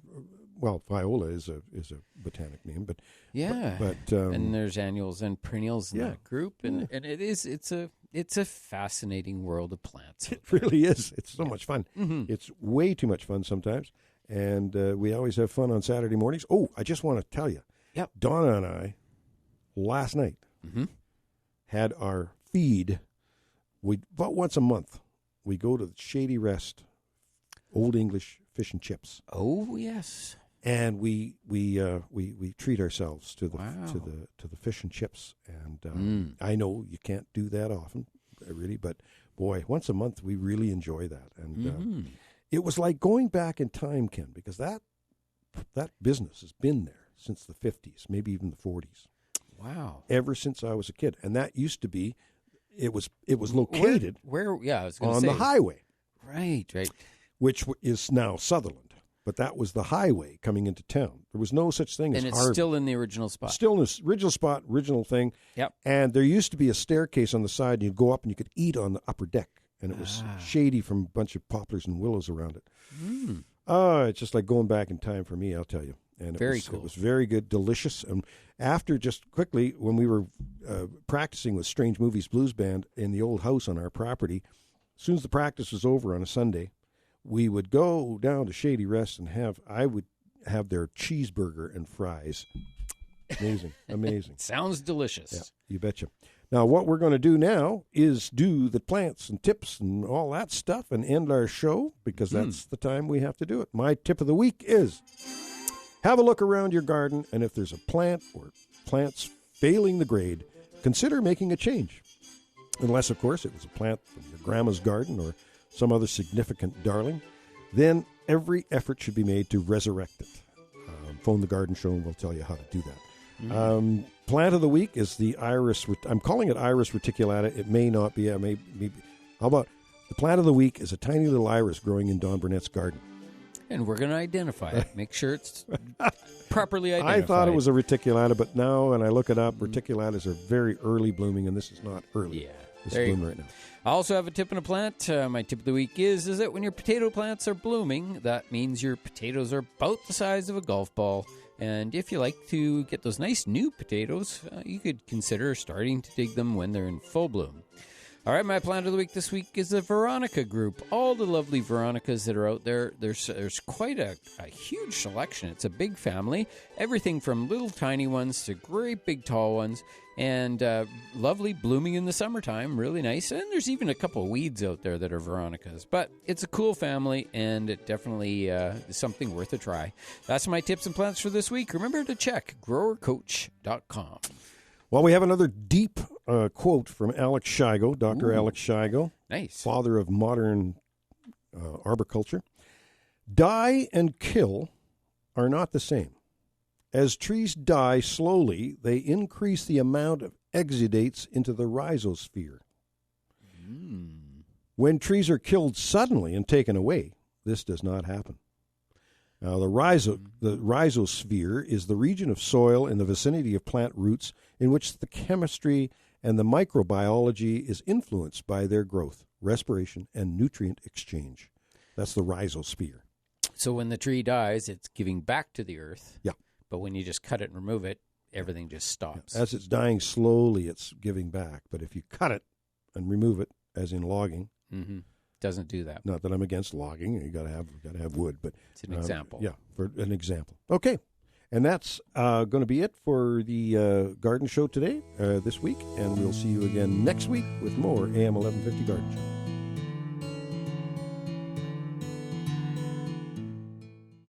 Well, viola is a botanic name, but and there's annuals and perennials in that group, and it's a fascinating world of plants. It really is. It's so much fun. It's way too much fun sometimes, and we always have fun on Saturday mornings. Oh, I just want to tell you, Donna and I last night had our feed. About once a month we go to the Shady Rest, Old English Fish and Chips. Oh yes. And we treat ourselves to the fish and chips, and I know you can't do that often, really, but boy, once a month we really enjoy that, and it was like going back in time, Ken, because that business has been there since the 50s, maybe even the 40s. Wow! Ever since I was a kid, and that used to be, it was located where I was on the highway, right, which is now Sutherland. But that was the highway coming into town. There was no such thing as Harvey. And it's still in the original spot. Still in the original spot, original thing. Yep. And there used to be a staircase on the side, and you'd go up and you could eat on the upper deck. And it was shady from a bunch of poplars and willows around it. It's just like going back in time for me, I'll tell you. And very cool. It was very good, delicious. And after, just quickly, when we were practicing with Strange Movies Blues Band in the old house on our property, as soon as the practice was over on a Sunday, we would go down to Shady Rest and I would have their cheeseburger and fries. Amazing. Sounds delicious. Yeah, you betcha. Now, what we're going to do now is do the plants and tips and all that stuff and end our show, because that's the time we have to do it. My tip of the week is have a look around your garden, and if there's a plant or plants failing the grade, consider making a change. Unless, of course, it was a plant from your grandma's garden or some other significant darling, then every effort should be made to resurrect it. Phone the Garden Show and we'll tell you how to do that. plant of the week is the iris. I'm calling it Iris reticulata. It may not be. How about the plant of the week is a tiny little iris growing in Don Burnett's garden. And we're going to identify it. Make sure it's properly identified. I thought it was a reticulata, but now when I look it up, reticulatas are very early blooming, and this is not early. Yeah. It's blooming right now. I also have a tip in a plant. My tip of the week is that when your potato plants are blooming, that means your potatoes are about the size of a golf ball. And if you like to get those nice new potatoes, you could consider starting to dig them when they're in full bloom. All right, my plant of the week this week is the Veronica group. All the lovely Veronicas that are out there. There's quite a huge selection. It's a big family. Everything from little tiny ones to great big tall ones. And lovely, blooming in the summertime. Really nice. And there's even a couple of weeds out there that are Veronicas. But it's a cool family, and it definitely is something worth a try. That's my tips and plants for this week. Remember to check growercoach.com. Well, we have another deep quote from Alex Shigo, Dr. Ooh. Alex Shigo, nice, father of modern arboriculture. Die and kill are not the same. As trees die slowly, they increase the amount of exudates into the rhizosphere. When trees are killed suddenly and taken away, this does not happen. Now, the rhizosphere is the region of soil in the vicinity of plant roots in which the chemistry and the microbiology is influenced by their growth, respiration, and nutrient exchange. That's the rhizosphere. So when the tree dies, it's giving back to the earth. Yeah. But when you just cut it and remove it, everything just stops. As it's dying slowly, it's giving back. But if you cut it and remove it, as in logging, doesn't do that. Not that I'm against logging. You got to have wood, but it's an example. Yeah, for an example. Okay, and that's going to be it for the garden show today, this week, and we'll see you again next week with more AM 1150 Garden Show.